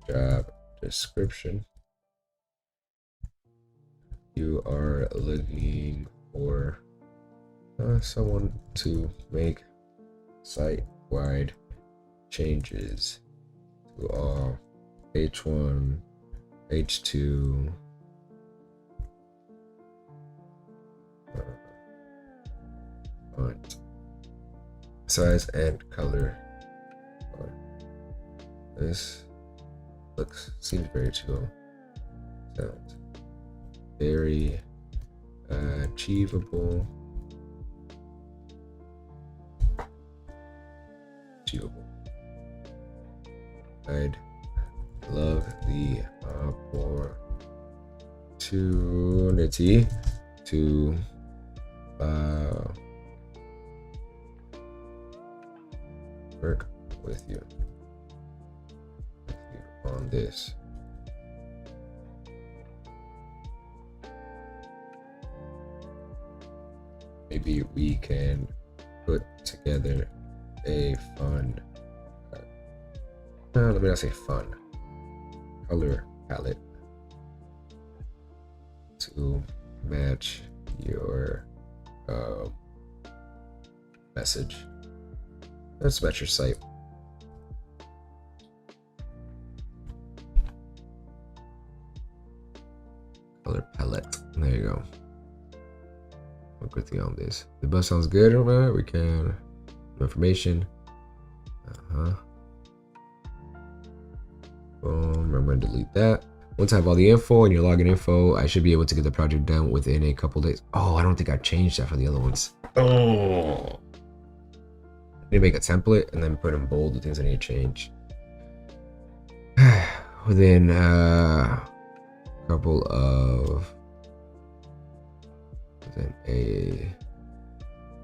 job description, you are looking for someone to make site-wide changes to all H1, H2, font, size, and color. This seems very chill. Sounds very achievable. I'd love the opportunity to work with you on this. Maybe we can put together a fun, let me not say fun, color palette to match your message. Let's match your site. Color palette. There you go. Work with you on this. The bus sounds good. All right, we can information. Boom. I'm going to delete that. Once I have all the info and your login info, I should be able to get the project done within a couple days. Oh, I don't think I changed that for the other ones. Oh, I need to make a template and then put in bold the things I need to change. Within a couple of within a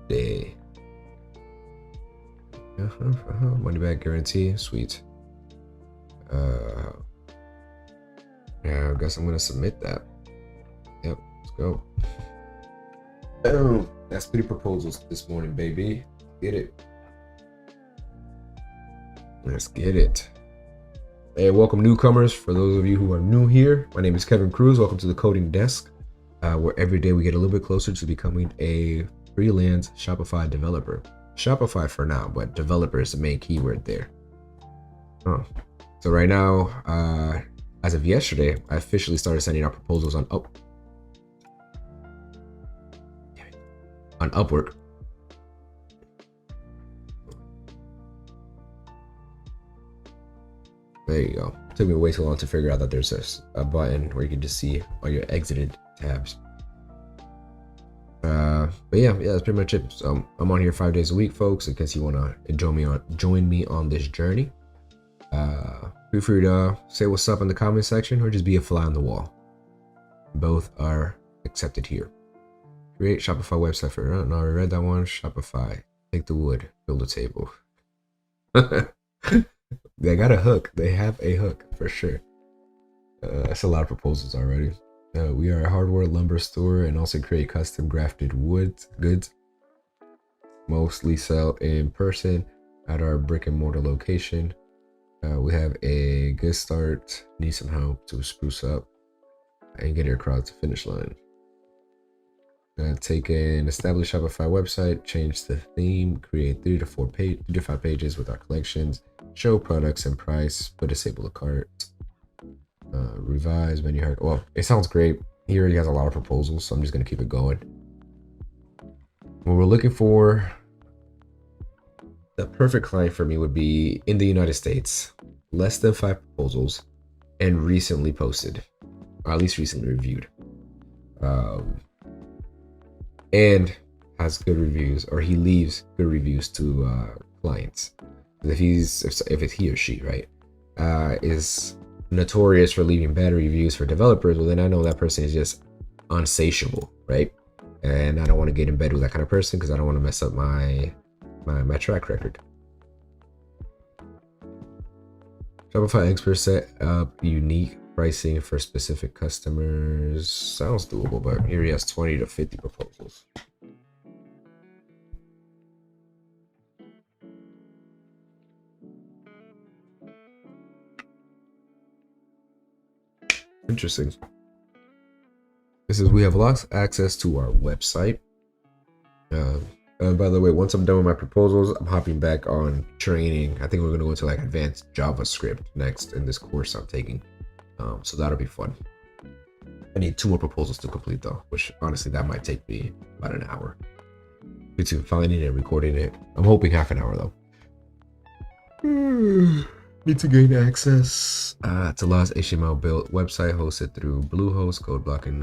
day. Money back guarantee. Sweet. Yeah, I guess I'm gonna submit that. Yep, let's go. Boom. That's 3 proposals this morning, baby. Get it. Let's get it. Hey, welcome newcomers. For those of you who are new here, my name is Kevin Cruz. Welcome to the Coding Desk, where every day we get a little bit closer to becoming a freelance Shopify developer. Shopify for now, but developer is the main keyword there. So right now, as of yesterday, I officially started sending out proposals on Upwork. There you go. It took me way too long to figure out that there's a button where you can just see all your exited tabs. But yeah, that's pretty much it. So I'm on here 5 days a week, folks, in case you want to join me on this journey. Feel free to say what's up in the comment section or just be a fly on the wall. Both are accepted here. Create Shopify website for no, I read that one. Shopify, take the wood, build a table. They got a hook. They have a hook for sure. That's a lot of proposals already. We are a hardware lumber store and also create custom grafted goods. Mostly sell in person at our brick and mortar location. We have a good start. Need some help to spruce up and get it across the finish line. Take an established Shopify website, change the theme, create 3 to 5 pages with our collections, show products and price, but disable the cart. Revise menu hierarchy. Well, it sounds great. He already has a lot of proposals, so I'm just gonna keep it going. What we're looking for, the perfect client for me would be in the United States, less than 5 proposals, and recently posted, or at least recently reviewed. and has good reviews, or he leaves good reviews to clients. If it's he or she, right, is notorious for leaving bad reviews for developers, well, then I know that person is just unsatiable, right? And I don't want to get in bed with that kind of person because I don't want to mess up my track record. Shopify expert set up unique pricing for specific customers. Sounds doable, but here he has 20 to 50 proposals. Interesting. This is, we have lost access to our website. By the way, once I'm done with my proposals, I'm hopping back on training. I think we're going to go into like advanced JavaScript next in this course I'm taking. So that'll be fun. I need 2 more proposals to complete though, which honestly that might take me about an hour between finding and recording it. I'm hoping half an hour though. Need to gain access to last HTML built website hosted through Bluehost, code blocking.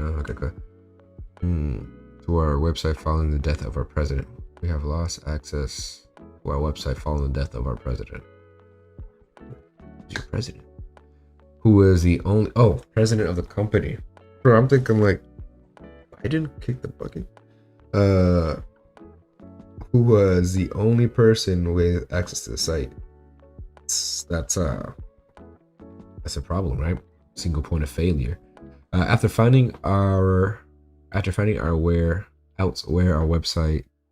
To our website following the death of our president. We have lost access to our website following the death of our president. Your president? Who is the only president of the company? Bro, I'm thinking like I didn't kick the bucket. Who was the only person with access to the site? That's a problem, right? Single point of failure. After finding our where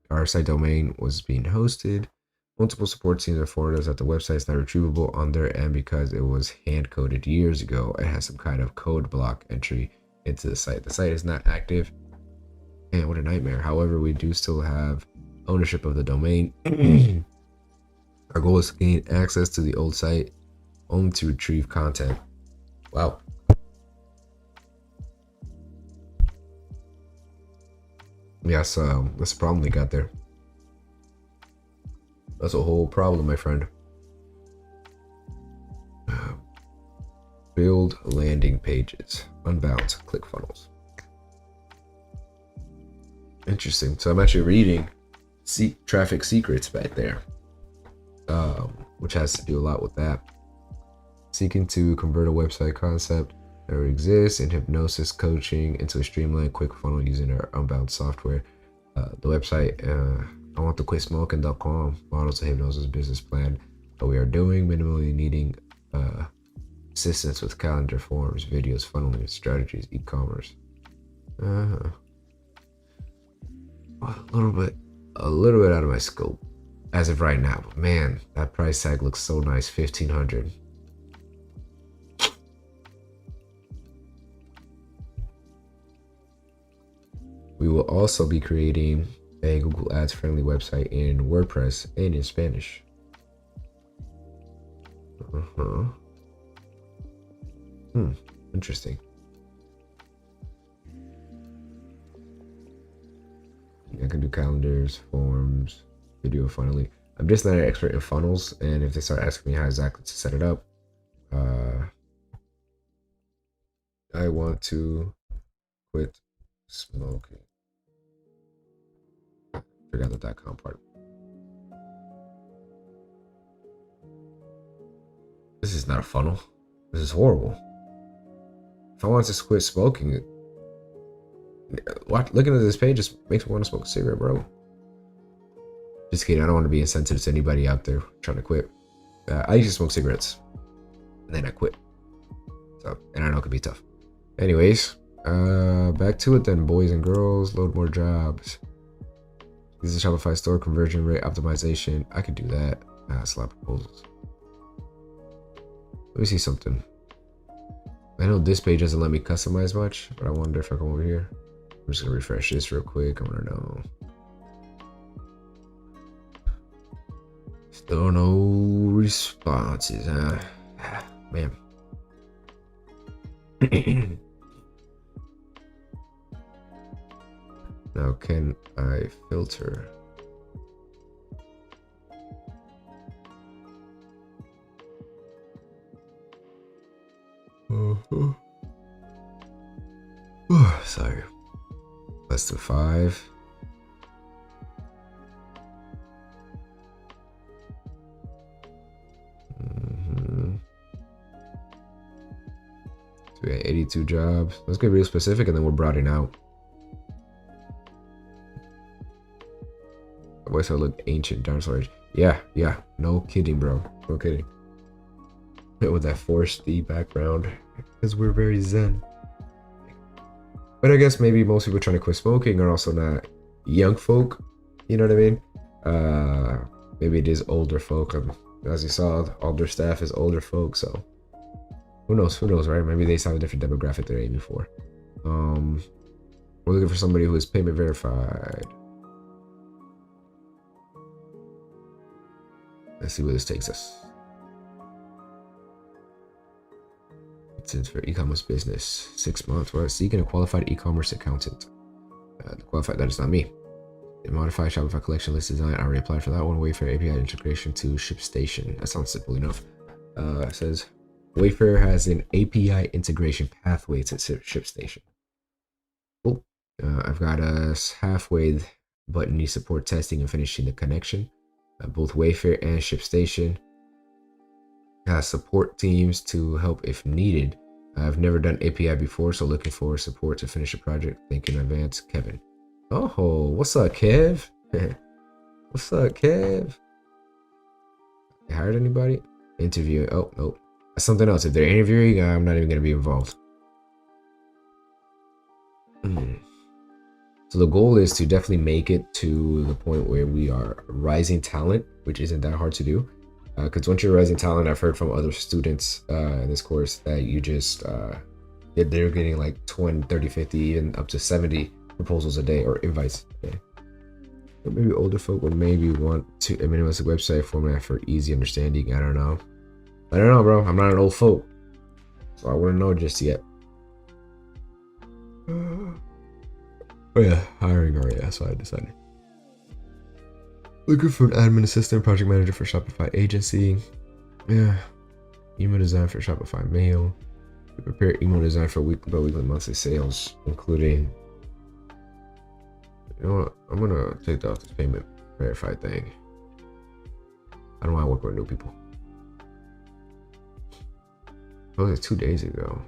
our site domain was being hosted, multiple support teams informed us that the website is not retrievable on their end because it was hand coded years ago. It has some kind of code block entry into the site. The site is not active. Man, what a nightmare. However, we do still have ownership of the domain. Our goal is to gain access to the old site only to retrieve content. Wow. Yes, that's a problem we got there. That's a whole problem, my friend. Build landing pages. Unbound ClickFunnels. Interesting. So I'm actually reading traffic secrets back there, which has to do a lot with that. Seeking to convert a website concept that already exists in hypnosis coaching into a streamlined quick funnel using our Unbound software. The website, I want to quit smoking.com, models of hypnosis business plan that we are doing, minimally needing assistance with calendar forms, videos, funneling strategies, e-commerce. A little bit out of my scope as of right now, but man, that price tag looks so nice. $1,500. We will also be creating a Google Ads friendly website in WordPress and in Spanish. Interesting. I can do calendars, forms, video funneling. I'm just not an expert in funnels, and if they start asking me how exactly to set it up, I want to quit smoking. Forgot the .com part. This is not a funnel. This is horrible. If I want to quit smoking, looking at this page just makes me want to smoke a cigarette, bro. Just kidding. I don't want to be insensitive to anybody out there trying to quit. I used to smoke cigarettes, and then I quit. So, and I know it could be tough. Anyways, back to it then, boys and girls. Load more jobs. This is a Shopify store conversion rate optimization. I could do that. Slot proposals. Let me see something. I know this page doesn't let me customize much, but I wonder if I come over here. I'm just gonna refresh this real quick. I wanna know. Still no responses, huh? Man. Now can I filter? Sorry. Less than 5. So we got 82 jobs. Let's get real specific and then we're broadening out. Why do I look ancient dinosaur age? Yeah. No kidding, bro. No kidding. With that 4D background. Because we're very zen. But I guess maybe most people trying to quit smoking are also not young folk. You know what I mean? Maybe it is older folk. As you saw, all their staff is older folk, so who knows, right? Maybe they have a different demographic they're aiming for. We're looking for somebody who is payment verified. Let's see where this takes us. It's for e-commerce business. 6 months. We're seeking a qualified e-commerce accountant. Qualified, that is not me. A modified Shopify collection list design. I already applied for that one. Wayfair API integration to ShipStation. That sounds simple enough. It says Wayfair has an API integration pathway to ShipStation. Cool. I've got us halfway, but need support testing and finishing the connection. Both Wayfair and ShipStation has support teams to help if needed. I've never done API before, so looking for support to finish the project. Thank you in advance, Kevin. Oh, what's up, Kev? What's up, Kev? You hired anybody? Interview. Oh, nope. That's something else. If they're interviewing, I'm not even going to be involved. So the goal is to definitely make it to the point where we are rising talent, which isn't that hard to do. Because once you're rising talent, I've heard from other students in this course that you just, they're getting like 20, 30, 50, even up to 70 proposals a day or invites a day. But maybe older folk would maybe want to minimize the website format for easy understanding. I don't know, bro. I'm not an old folk, so I wouldn't know just yet. Oh yeah, hiring already. That's what I decided. Looking for an admin assistant, project manager for Shopify agency. Yeah, email design for Shopify mail. We prepare email design for weekly, monthly sales, including. You know what? I'm gonna take off this payment verified thing. I don't want to work with new people. That was 2 days ago.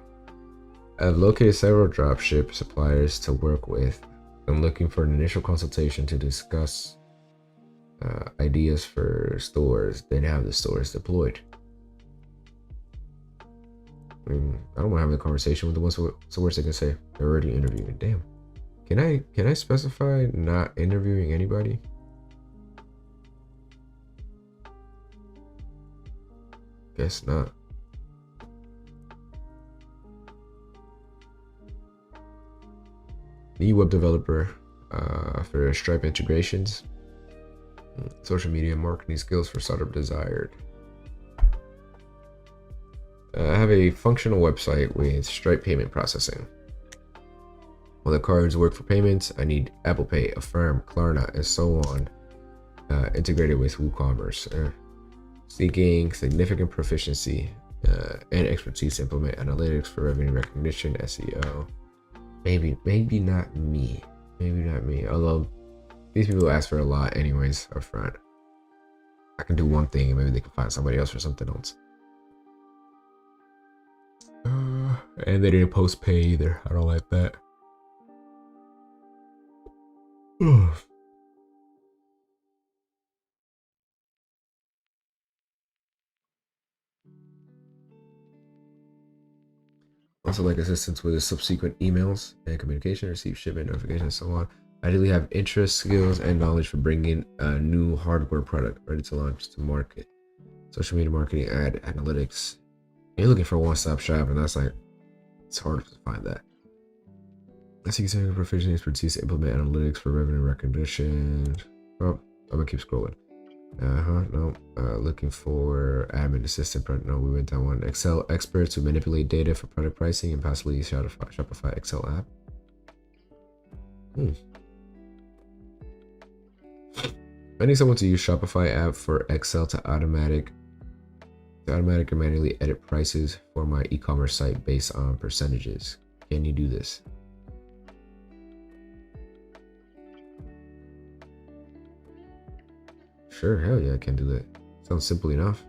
I've located several dropship suppliers to work with. I'm looking for an initial consultation to discuss ideas for stores, then have the stores deployed. I mean, I don't want to have a conversation with the ones. So what's they gonna say? They're already interviewing. Damn. Can I specify not interviewing anybody? Guess not. Need web developer for Stripe integrations. Social media marketing skills for startup desired. I have a functional website with Stripe payment processing. While the cards work for payments, I need Apple Pay, Affirm, Klarna, and so on integrated with WooCommerce. Seeking significant proficiency and expertise to implement analytics for revenue recognition, SEO. Maybe not me. Although these people ask for a lot anyways up front. I can do one thing and maybe they can find somebody else for something else. And they didn't post pay either. I don't like that. Also like assistance with the subsequent emails and communication, receive shipment notifications, and so on. Ideally have interest, skills, and knowledge for bringing a new hardware product ready to launch to market. Social media marketing, ad analytics. You're looking for a one-stop shop, and that's like, it's hard to find that. I see considering proficiency expertise to implement analytics for revenue recognition. Oh, I'm gonna keep scrolling. No. Looking for admin assistant. No, we went down one. Excel expert to manipulate data for product pricing and possibly use Shopify Excel app. I need someone to use Shopify app for Excel to automatically and manually edit prices for my e-commerce site based on percentages. Can you do this? Sure, hell yeah, I can do that. Sounds simple enough.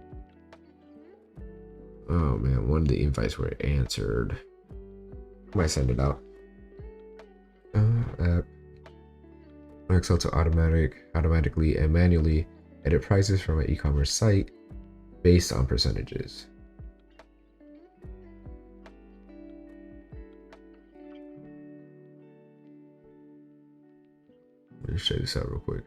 Oh man, one of the invites were answered. I might send it out. App. Excel to automatically and manually edit prices from an e-commerce site based on percentages. Let me check this out real quick.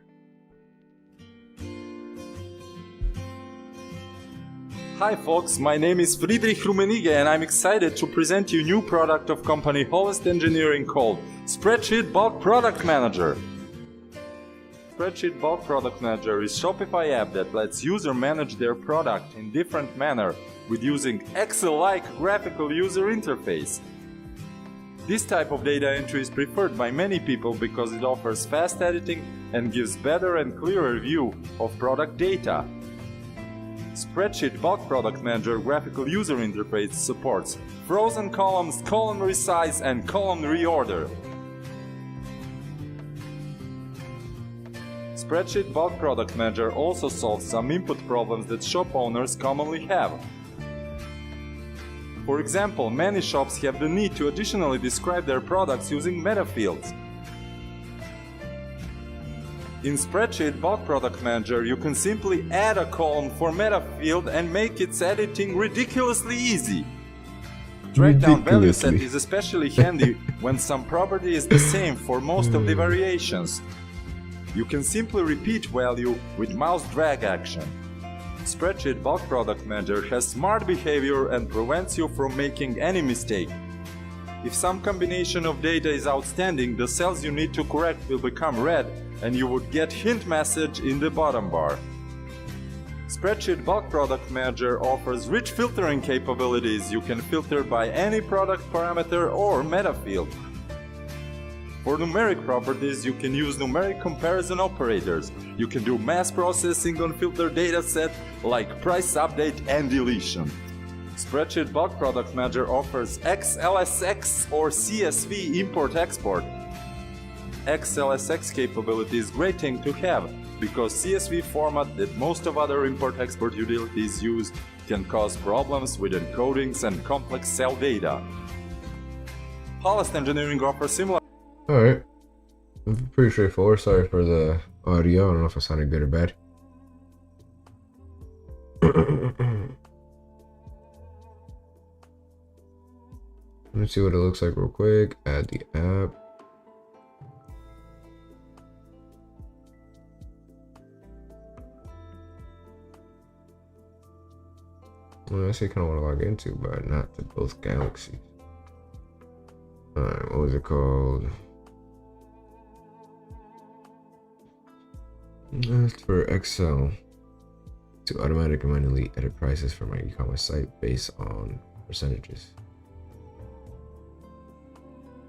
Hi folks, my name is Friedrich Rummenigge and I'm excited to present you a new product of company Host Engineering called Spreadsheet Bulk Product Manager. Spreadsheet Bulk Product Manager is a Shopify app that lets users manage their product in different manner with using Excel-like graphical user interface. This type of data entry is preferred by many people because it offers fast editing and gives better and clearer view of product data. Spreadsheet Bulk Product Manager graphical user interface supports frozen columns, column resize, and column reorder. Spreadsheet Bulk Product Manager also solves some input problems that shop owners commonly have. For example, many shops have the need to additionally describe their products using meta fields. In Spreadsheet Bulk Product Manager, you can simply add a column for meta field and make its editing ridiculously easy. Trackdown value set is especially handy when some property is the same for most of the variations. You can simply repeat value with mouse drag action. Spreadsheet Bulk Product Manager has smart behavior and prevents you from making any mistake. If some combination of data is outstanding, the cells you need to correct will become red and you would get hint message in the bottom bar. Spreadsheet Bulk Product Manager offers rich filtering capabilities. You can filter by any product parameter or meta field. For numeric properties, you can use numeric comparison operators. You can do mass processing on filtered dataset like price update and deletion. Spreadsheet Bulk Product Manager offers XLSX or CSV import-export. XLSX capability is a great thing to have because CSV format that most of other import-export utilities use can cause problems with encodings and complex cell data. Host Engineering offers similar. Alright. Pretty straightforward. Sorry for the audio. I don't know if it sounded good or bad. Let me see what it looks like real quick. Add the app. Well, I actually kind of want to log into, but not to both galaxies. Alright, what was it called? That's for Excel to automatically manually edit prices for my e-commerce site based on percentages.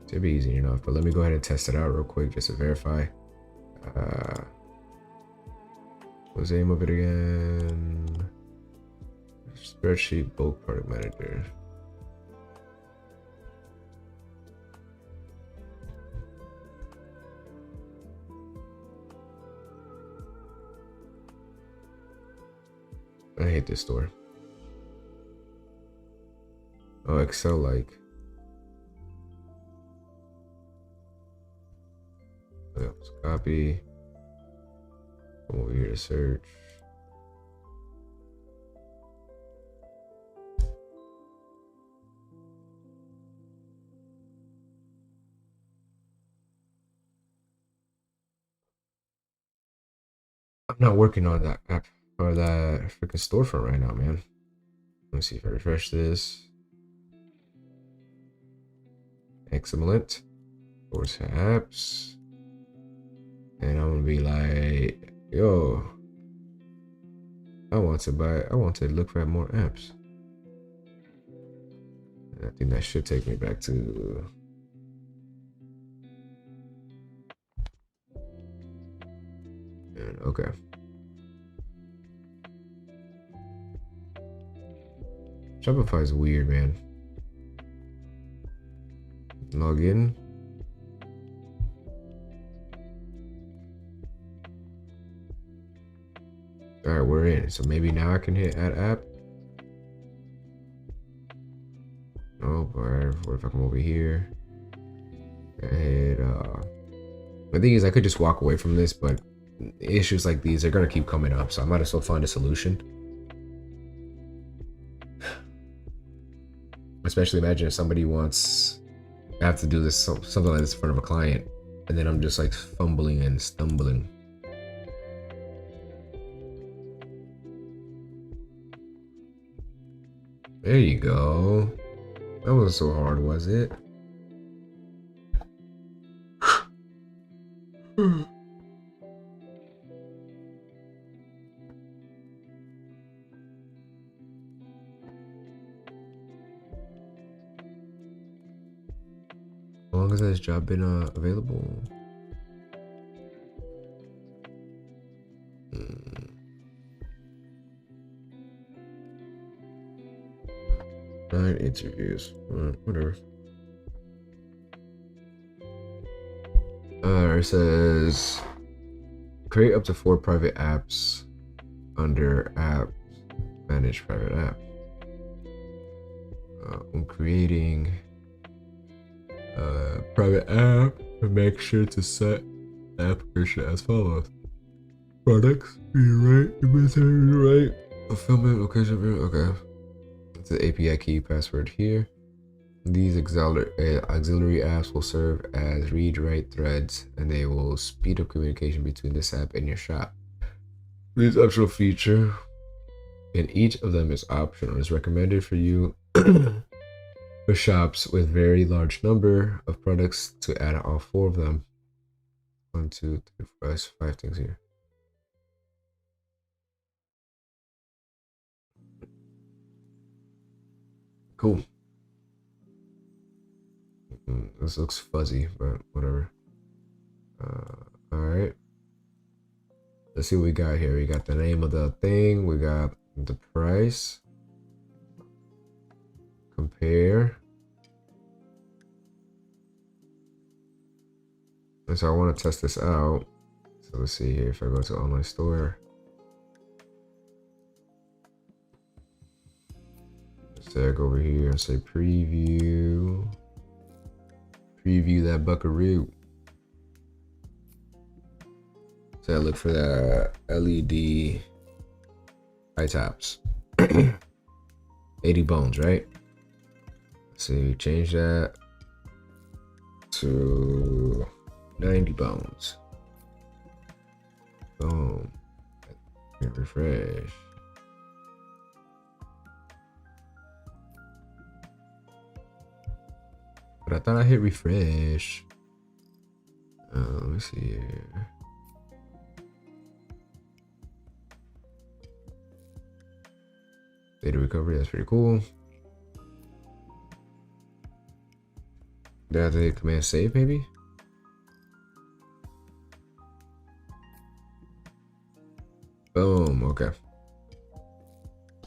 It'd be easy enough, but let me go ahead and test it out real quick just to verify. What's the aim of it again? Spreadsheet Bulk Product Manager. I hate this store. Oh, Excel like. Let's copy. Come over here to search. I'm not working on that app or that freaking storefront right now, man. Let me see if I refresh this. Excellent. Force apps. And I'm gonna be like, yo, I want to look for more apps. And I think that should take me back to okay. Shopify is weird, man. Log in. All right, we're in. So maybe now I can hit add app. Oh, but what if I come over here? And the thing is, I could just walk away from this, but issues like these are gonna keep coming up, so I might as well find a solution. Especially imagine if somebody wants, I have to do this something like this in front of a client, and then I'm just like fumbling and stumbling. There you go. That wasn't so hard, was it? How long has this job been available? Nine interviews. Whatever. It says create up to 4 private apps under apps. Manage private app. I'm creating a private app, and make sure to set the application as follows: products, right, inventory, right, fulfillment, location, okay. It's the API key password here. These auxiliary apps will serve as read-write threads, and they will speed up communication between this app and your shop. This optional feature, and each of them is optional, is recommended for you for shops with very large number of products to add all 4 of them. 1, 2, 3, 4, 5 things here. Cool. This looks fuzzy, but whatever. All right. Let's see what we got here. We got the name of the thing. We got the price. Compare. And so I want to test this out. So let's see here. If I go to online store. Let's tag over here and say preview. Preview that buckaroo. So I look for the LED high tops. 80 bones, right? So you change that to 90 bones. Boom. Hit refresh. But I thought I hit refresh. Let me see here. Data recovery, that's pretty cool. Did I have to hit command save maybe? Boom, okay.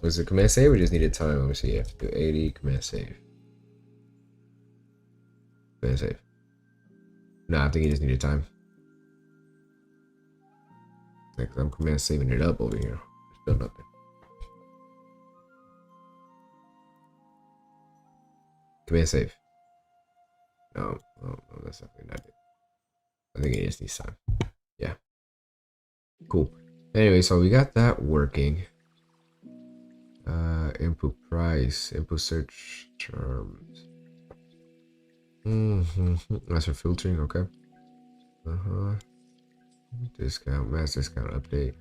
Was it command save or just needed time? Let me see, you have to do 80, command save. Command save. No, I think he just needed time. Like, I'm command saving it up over here. Still nothing. Command save. No, that's definitely not it. I think it just needs time. Yeah. Cool. Anyway, so we got that working. Input price, input search terms. That's for filtering, okay. Discount, mass discount update.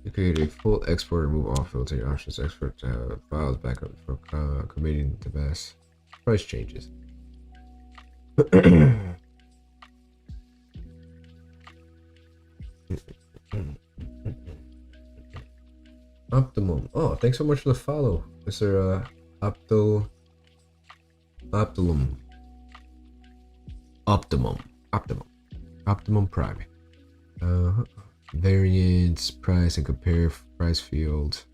You create a full export, remove all filtering options, export files backup for committing the best price changes. Optimum. Oh, thanks so much for the follow, Mr. Optimum Prime. Variance, price, and compare price field.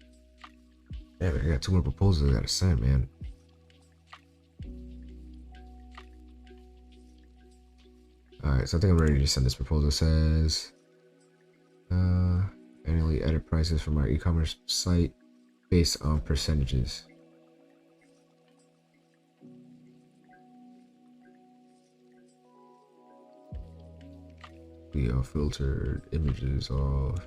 Yeah, I got 2 more proposals I gotta send, man. Alright, so I think I'm ready to send this proposal. It says Annually edit prices from our e-commerce site based on percentages. We filtered images off.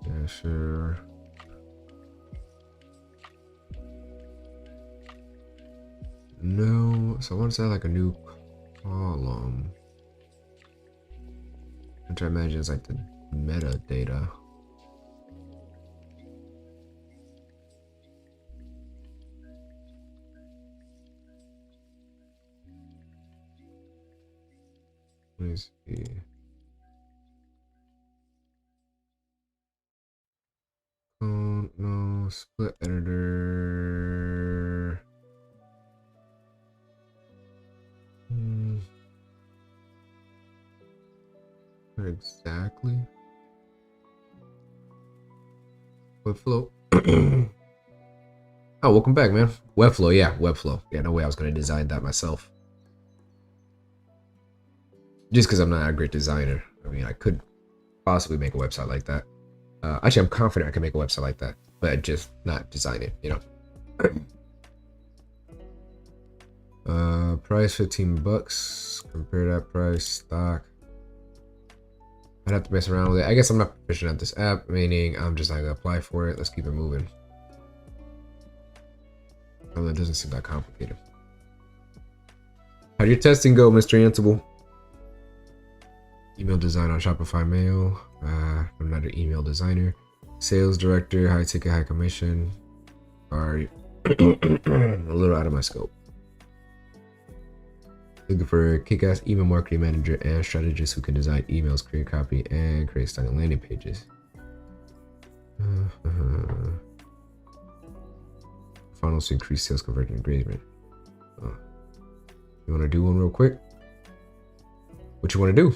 Yeah, sure. No, so I want to add like a new column, which I imagine is like the metadata. Let me see. Oh no, split editor. Not exactly. Webflow. Oh, welcome back, man. Webflow, yeah, Webflow. Yeah, no way I was gonna design that myself. Just because I'm not a great designer. I mean, I could possibly make a website like that. Actually, I'm confident I can make a website like that, but just not design it, you know. Price $15. Compare that price, stock. I'd have to mess around with it. I guess I'm not proficient at this app, meaning I'm just not gonna apply for it. Let's keep it moving. Oh, that doesn't seem that complicated. How'd your testing go, Mr. Ansible? Email design on Shopify Mail. I'm not an email designer. Sales director, high ticket, high commission. Are a little out of my scope. Looking for a kick-ass email marketing manager and strategist who can design emails, create copy, and create stunning landing pages. Funnels to increase sales conversion engagement. You want to do one real quick? What you want to do?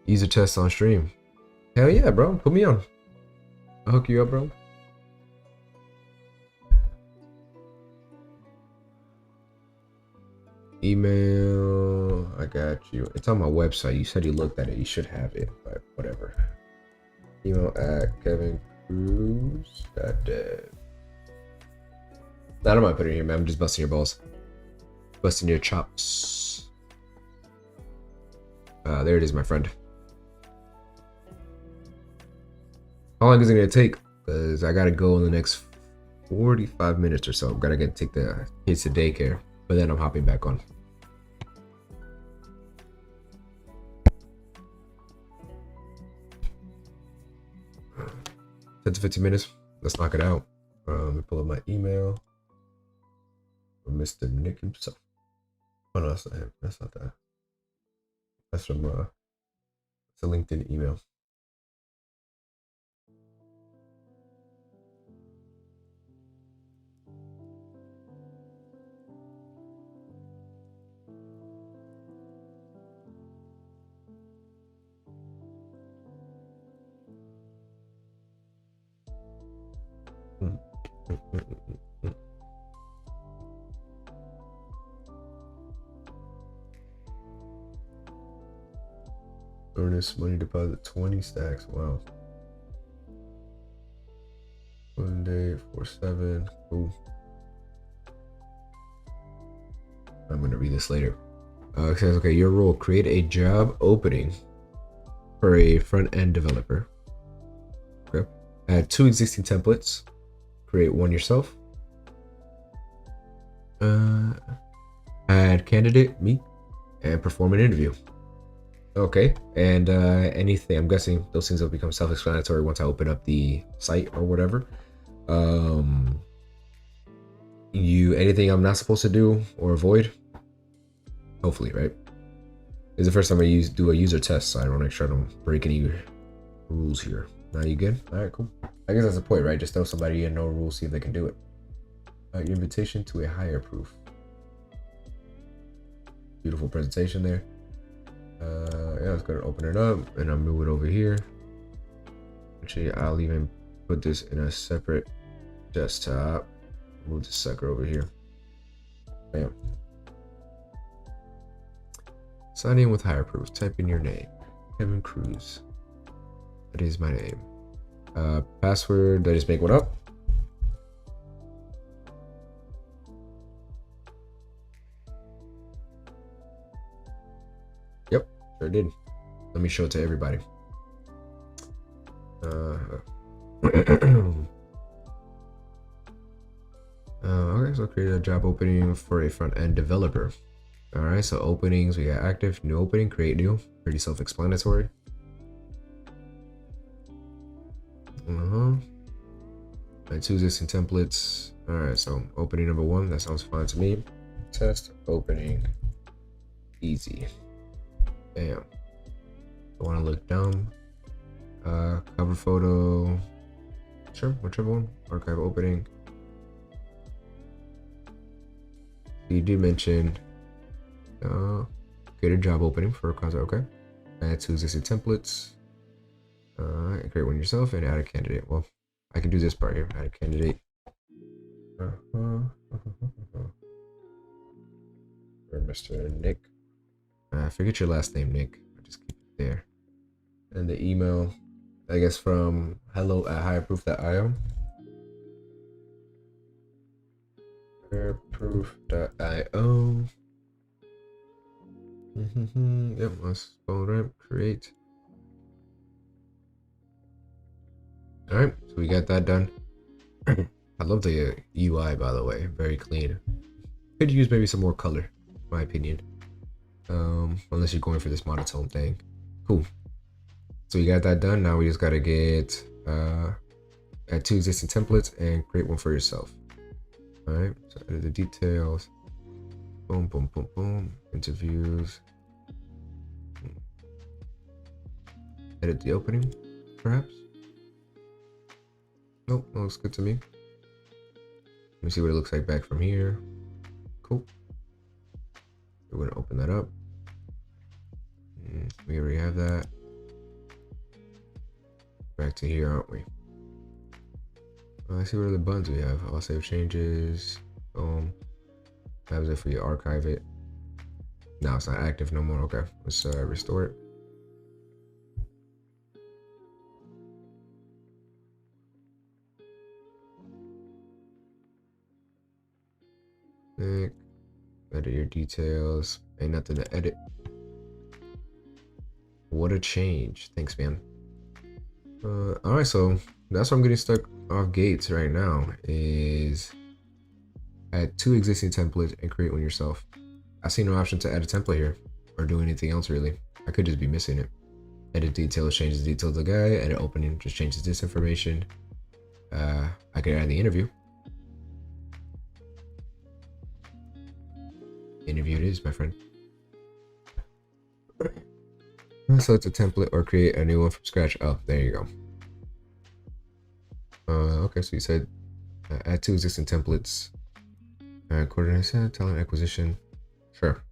User test on stream. Hell yeah, bro. Put me on. I'll hook you up, bro. Email. I got you. It's on my website. You said you looked at it. You should have it, but whatever. Email at kevincruz.dev. I don't mind putting it here, man. I'm just busting your balls. Busting your chops. There it is, my friend. How long is it gonna take? Because I gotta go in the next 45 minutes or so. I'm gonna take the kids to daycare, but then I'm hopping back on. Ten to 15 minutes. Let's knock it out. Let me pull up my email from Mr. Nick himself. Oh no, that's not him. That's not that. That's from it's a LinkedIn email. Earnest money deposit 20 stacks. Wow. 1 day 4/7. Cool. I'm gonna read this later. It says, okay, your role: create a job opening for a front-end developer. Okay. Add 2 existing templates. Create one yourself. Add candidate, me, and perform an interview. Okay, and anything, I'm guessing those things will become self-explanatory once I open up the site or whatever. Anything I'm not supposed to do or avoid? Hopefully, right? It's the first time I do a user test, so I want to make sure I don't break any rules here. Now you good? All right, cool. I guess that's the point, right? Just throw somebody in, no rules, see if they can do it. Your invitation to a hire proof. Beautiful presentation there. Yeah, let's go and open it up and I'll move it over here. Actually, I'll even put this in a separate desktop. Move this sucker over here. Bam. Sign in with higher proof. Type in your name. Kevin Cruz. That is my name. Password. Did I just make one up? Yep, sure did. Let me show it to everybody. Okay, so create a job opening for a front-end developer. All right, so openings, we got active, new opening, create new. Pretty self-explanatory. And two existing templates. All right, so opening number 1, that sounds fine to me. Test opening, easy. Bam. I want to look dumb. Cover photo. Sure, whichever one. Archive opening. You did mention create a job opening for a concept. Okay. Add two existing templates. Create one yourself and add a candidate. Well, I can do this part here. Add a candidate. For Mr. Nick. Forget your last name, Nick. I'll just keep it there. And the email, I guess, from hello@higherproof.io. Higherproof.io. Yep, let's spell it right. Create. All right, so we got that done. I love the UI, by the way, very clean. Could use maybe some more color, in my opinion. Unless you're going for this monotone thing. Cool. So you got that done. Now we just gotta get add two existing templates and create one for yourself. All right. So edit the details. Boom, boom, boom, boom. Interviews. Edit the opening, perhaps. Nope, that looks good to me. Let me see what it looks like back from here. Cool. We're gonna open that up. We already have that. Back to here, aren't we? Let's see what other buttons we have. All save changes. Boom. That was it for you. Archive it. No, it's not active no more. Okay, let's restore it. Edit your details. Ain't nothing to edit. What a change. Thanks, man. Alright, so that's what I'm getting stuck off gates right now is add two existing templates and create one yourself. I see no option to add a template here or do anything else really. I could just be missing it. Edit details, changes the details of the guy. Edit opening, just changes this information. I could add the interview. Interview it is, my friend. Select a template or create a new one from scratch. Oh, there you go. Okay, so you said add two existing templates. Coordination, talent acquisition. Sure.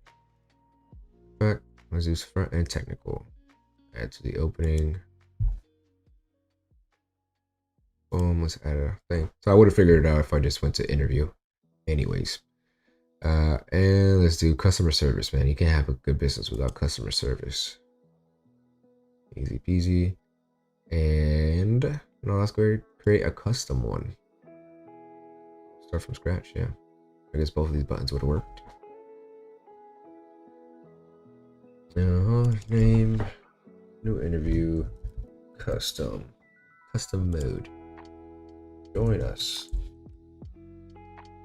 Back. Let's use front end technical. Add to the opening. Boom. Let's add a thing. So I would have figured it out if I just went to interview. Anyways. And let's do customer service, man. You can't have a good business without customer service. Easy peasy. And now let's go create a custom one. Start from scratch, yeah. I guess both of these buttons would have worked. Name, new interview, custom mode. Join us.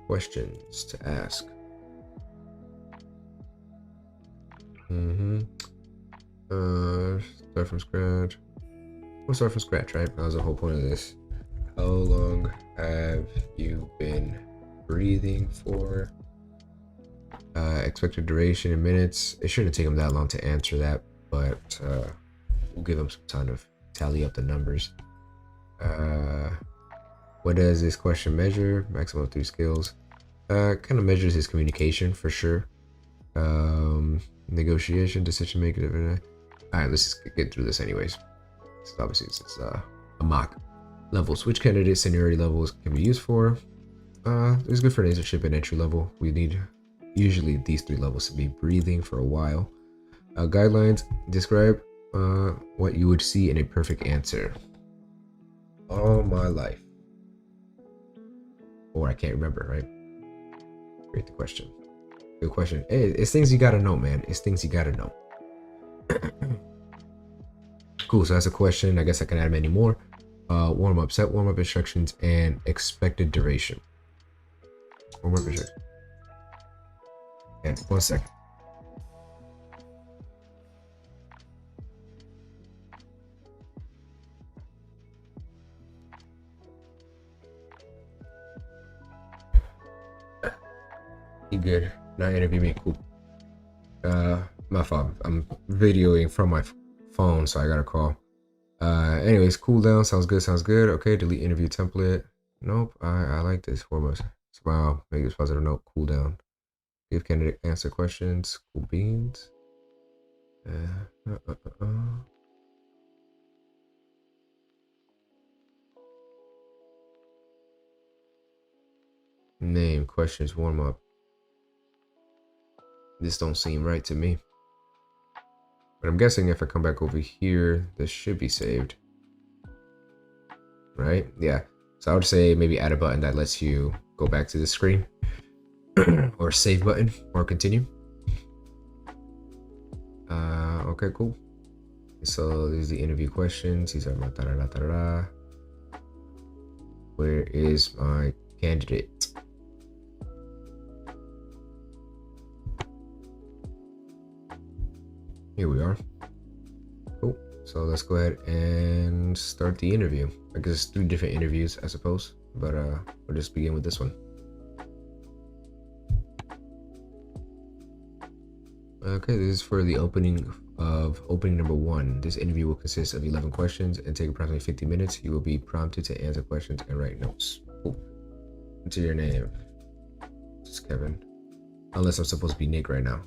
Questions to ask. Start from scratch. We'll start from scratch, right? That was the whole point of this. How long have you been breathing for? Expected duration in minutes. It shouldn't take them that long to answer that, but we'll give them some time to tally up the numbers. What does this question measure? Maximum of 3 skills. Kind of measures his communication for sure. negotiation, decision making. All right, let's just get through this anyways. So obviously it's a mock. Levels. Which candidate seniority levels can be used for? It's good for an internship and entry level. We need usually these 3 levels to be breathing for a while. Guidelines. Describe what you would see in a perfect answer. All my life. Or I can't remember, right? Great the question. Good question. Hey, it's things you gotta know, man. It's things you gotta know. Cool, so that's a question. I guess I can add many more. Warm up, set warm up instructions and expected duration. Warm up instructions. And 1 second. You good? Not interview me. Cool. My fault. I'm videoing from my phone, so I got a call. Anyways, cool down. Sounds good. Sounds good. Okay, delete interview template. Nope. I like this. Foremost. Smile. Make this positive note. Cool down. Give candidate answer questions. Cool beans. Name questions. Warm up. This don't seem right to me. But I'm guessing if I come back over here, this should be saved. Right? Yeah. So I would say maybe add a button that lets you go back to the screen. Or save button or continue. Okay, cool. So these are the interview questions. These are my da-da-da-da-da. Where is my candidate? Here we are. Cool. So let's go ahead and start the interview. I guess it's 3 different interviews, I suppose. But we'll just begin with this one. Okay, this is for the opening number 1. This interview will consist of 11 questions and take approximately 50 minutes. You will be prompted to answer questions and write notes. Cool. Enter your name. This is Kevin. Unless I'm supposed to be Nick right now.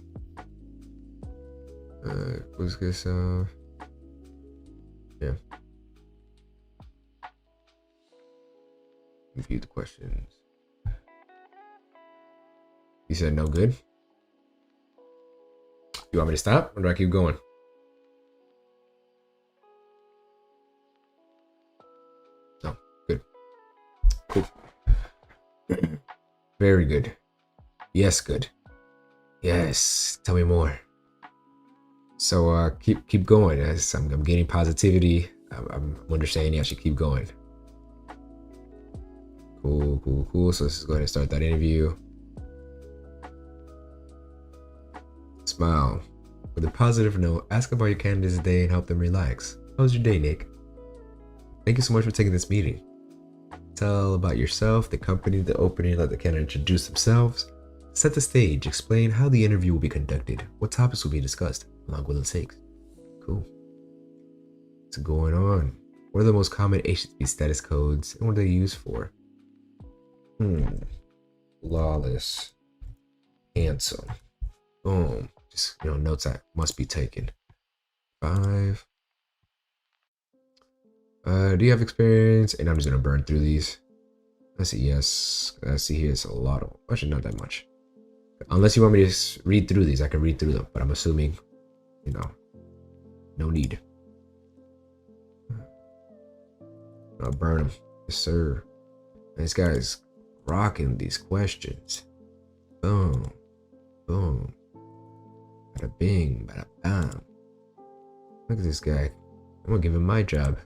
What's this? Yeah. Review the questions. You said no good? You want me to stop or do I keep going? No, good. Cool. Very good. Yes, good. Yes, tell me more. So keep going. As I'm getting positivity. I'm understanding I should keep going. Cool. So let's go ahead and start that interview. Smile. With a positive note, ask about your candidate's day and help them relax. How was your day, Nick? Thank you so much for taking this meeting. Tell about yourself, the company, the opening, let the candidate introduce themselves. Set the stage, explain how the interview will be conducted, what topics will be discussed, how long will it take. Cool. What's going on? What are the most common HTTP status codes and what are they used for? Flawless. Cancel. Boom. Just, notes that must be taken. 5. Do you have experience? And I'm just gonna burn through these. Let's see, yes. I see here it's a lot of, actually not that much. Unless you want me to just read through these, I can read through them, but I'm assuming, no need. I'll burn them. Yes, sir. This guy's rocking these questions. Boom. Boom. Bada bing, bada bam. Look at this guy. I'm gonna give him my job.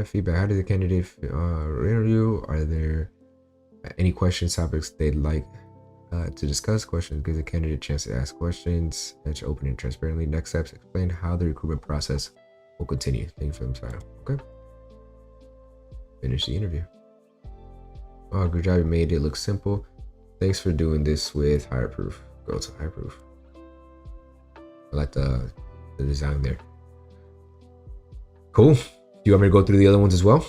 Feedback. How did the candidate interview? Are there any questions, topics they'd like to discuss? Questions give the candidate a chance to ask questions. Answer open and transparently. Next steps. Explain how the recruitment process will continue. Thank you for the time. Okay. Finish the interview. Oh, good job. You made it look simple. Thanks for doing this with higher proof. Go to higher proof. I like the design there. Cool. Do you want me to go through the other ones as well?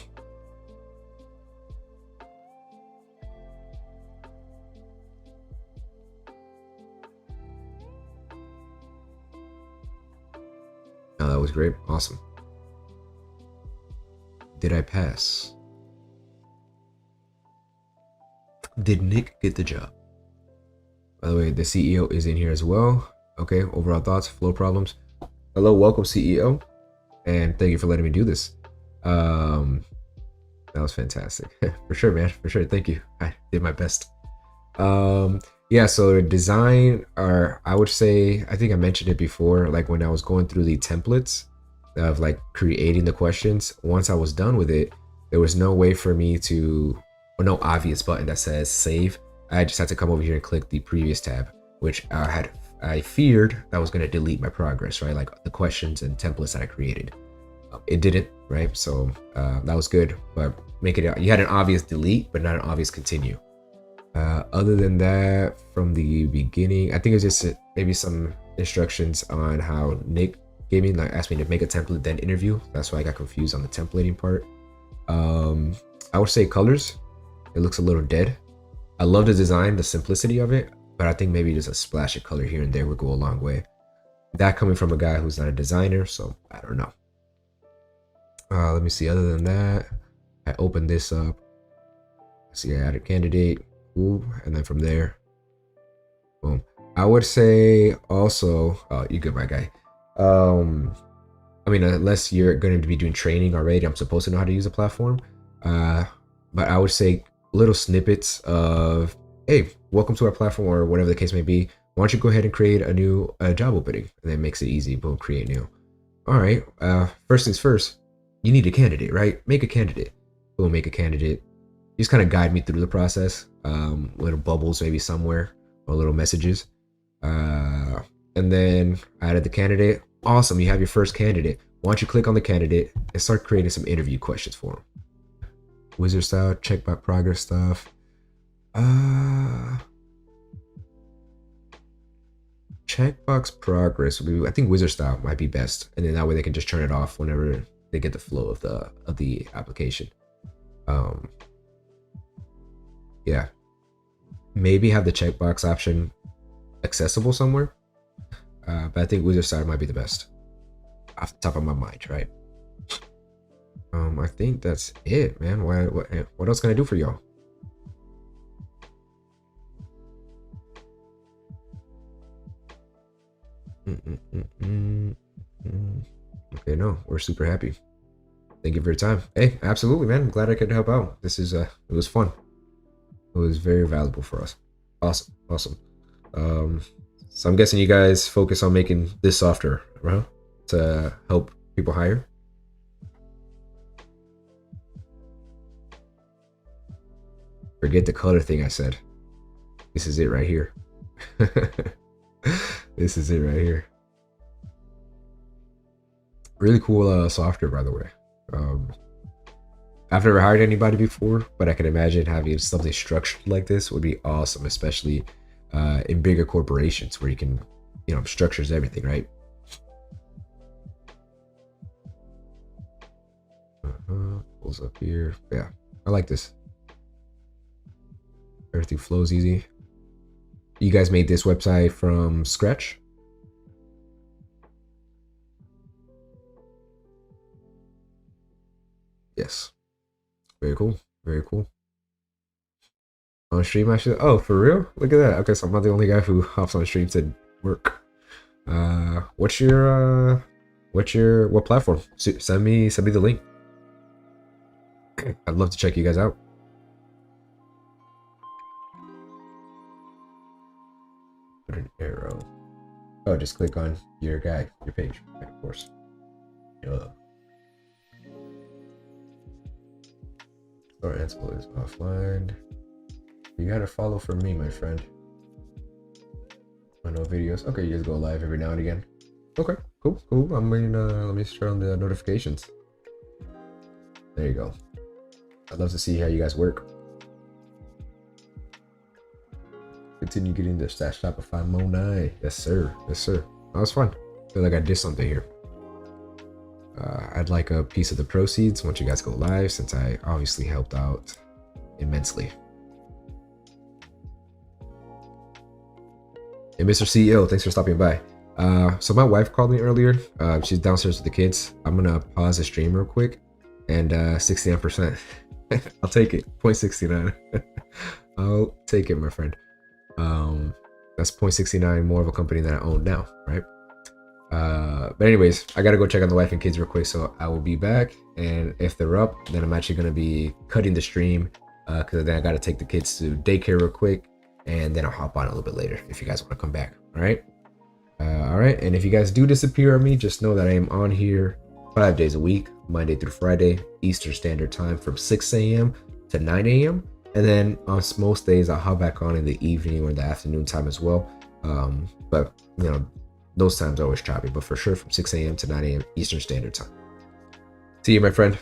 That was great. Awesome. Did I pass? Did Nick get the job? By the way, the CEO is in here as well. Okay, overall thoughts, flow problems. Hello, welcome CEO, and thank you for letting me do this. That was fantastic. For sure, man, for sure. Thank you. I did my best. Yeah, so design, or I would say, I think I mentioned it before, like when I was going through the templates of like creating the questions, once I was done with it, there was no way for me to, or no obvious button that says save. I just had to come over here and click the previous tab, which I feared that was going to delete my progress, right? Like the questions and templates that I created. It didn't, right? So that was good, but you had an obvious delete, but not an obvious continue. Other than that, from the beginning, I think it's just maybe some instructions on how Nick gave me, like asked me to make a template, then interview. That's why I got confused on the templating part. I would say colors. It looks a little dead. I love the design, the simplicity of it, but I think maybe just a splash of color here and there would go a long way. That coming from a guy who's not a designer, so I don't know. Let me see. Other than that, I opened this up. See, I added candidate. Ooh, and then from there, boom. I would say also, oh, you good, my guy. I mean, unless you're going to be doing training already, I'm supposed to know how to use a platform. But I would say little snippets of, hey, welcome to our platform, or whatever the case may be. Why don't you go ahead and create a new job opening, and then makes it easy. Boom, create new. All right. First things first, you need a candidate, right? Make a candidate. Boom, make a candidate. Just kind of guide me through the process. Little bubbles maybe somewhere, or little messages. And then I added the candidate. Awesome, you have your first candidate. Why don't you click on the candidate and start creating some interview questions for him. Wizard style, check by progress stuff. Checkbox progress. I think wizard style might be best, and then that way they can just turn it off whenever they get the flow of the application. Yeah, maybe have the checkbox option accessible somewhere, but I think wizard style might be the best off the top of my mind, right? I think that's it, man. What else can I do for y'all? Okay, no, we're super happy. Thank you for your time. Hey, absolutely, man. I'm glad I could help out. This is it was fun. It was very valuable for us. Awesome. So I'm guessing you guys focus on making this software, right? To help people hire. Forget the color thing I said. This is it right here. This is it right here. Really cool software, by the way. I've never hired anybody before, but I can imagine having something structured like this would be awesome, especially in bigger corporations where you can, structures everything, right? Pulls up here. Yeah, I like this. Everything flows easy. You guys made this website from scratch? Yes. Very cool. Very cool. On stream, I should. Oh, for real? Look at that. Okay, so I'm not the only guy who hops on stream to work. What platform? Send me the link. I'd love to check you guys out. Put an arrow. Oh, just click on your page, of course. Duh. Or Ansible is offline. You gotta follow for me, my friend. Oh, no videos. Okay, you just go live every now and again. Okay, cool. I'm gonna let me turn on the notifications. There you go. I'd love to see how you guys work. Continue getting this Shopify Monai. Yes, sir. That was fun. I feel like I did something here. I'd like a piece of the proceeds once you guys go live, since I obviously helped out immensely. Hey, Mr. CEO, thanks for stopping by. So my wife called me earlier. She's downstairs with the kids. I'm gonna pause the stream real quick, and 69%. I'll take it. 0.69. I'll take it, my friend. That's 0.69 more of a company than I own now, right? But anyways, I gotta go check on the wife and kids real quick, so I will be back. And if they're up, then I'm actually gonna be cutting the stream, because then I gotta take the kids to daycare real quick, and then I'll hop on a little bit later if you guys want to come back. All right. All right. And if you guys do disappear on me, just know that I am on here 5 days a week, Monday through Friday, Eastern Standard Time from 6 a.m. to 9 a.m. And then on most days, I'll hop back on in the evening or the afternoon time as well. But you know, those times are always choppy, but for sure from 6 a.m. to 9 a.m. Eastern Standard Time. See you, my friend.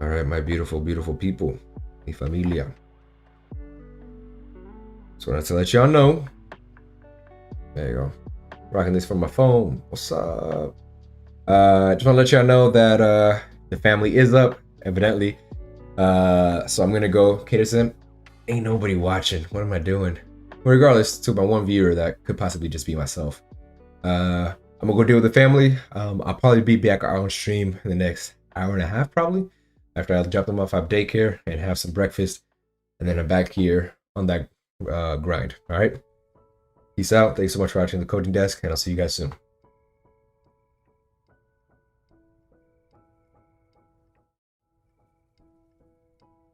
All right, my beautiful, beautiful people, mi familia. Just wanted to let y'all know. There you go. Rocking this from my phone. What's up? Just want to let y'all know that the family is up, evidently. So I'm gonna go cater to them. Ain't nobody watching. What am I doing? Regardless, to my one viewer, that could possibly just be myself. I'm I'm gonna go deal with the family. I'll probably be back on stream in the next hour and a half, probably, after I drop them off at daycare and have some breakfast, and then I'm back here on that grind. All right. Peace out. Thanks so much for watching the Coding Desk, and I'll see you guys soon.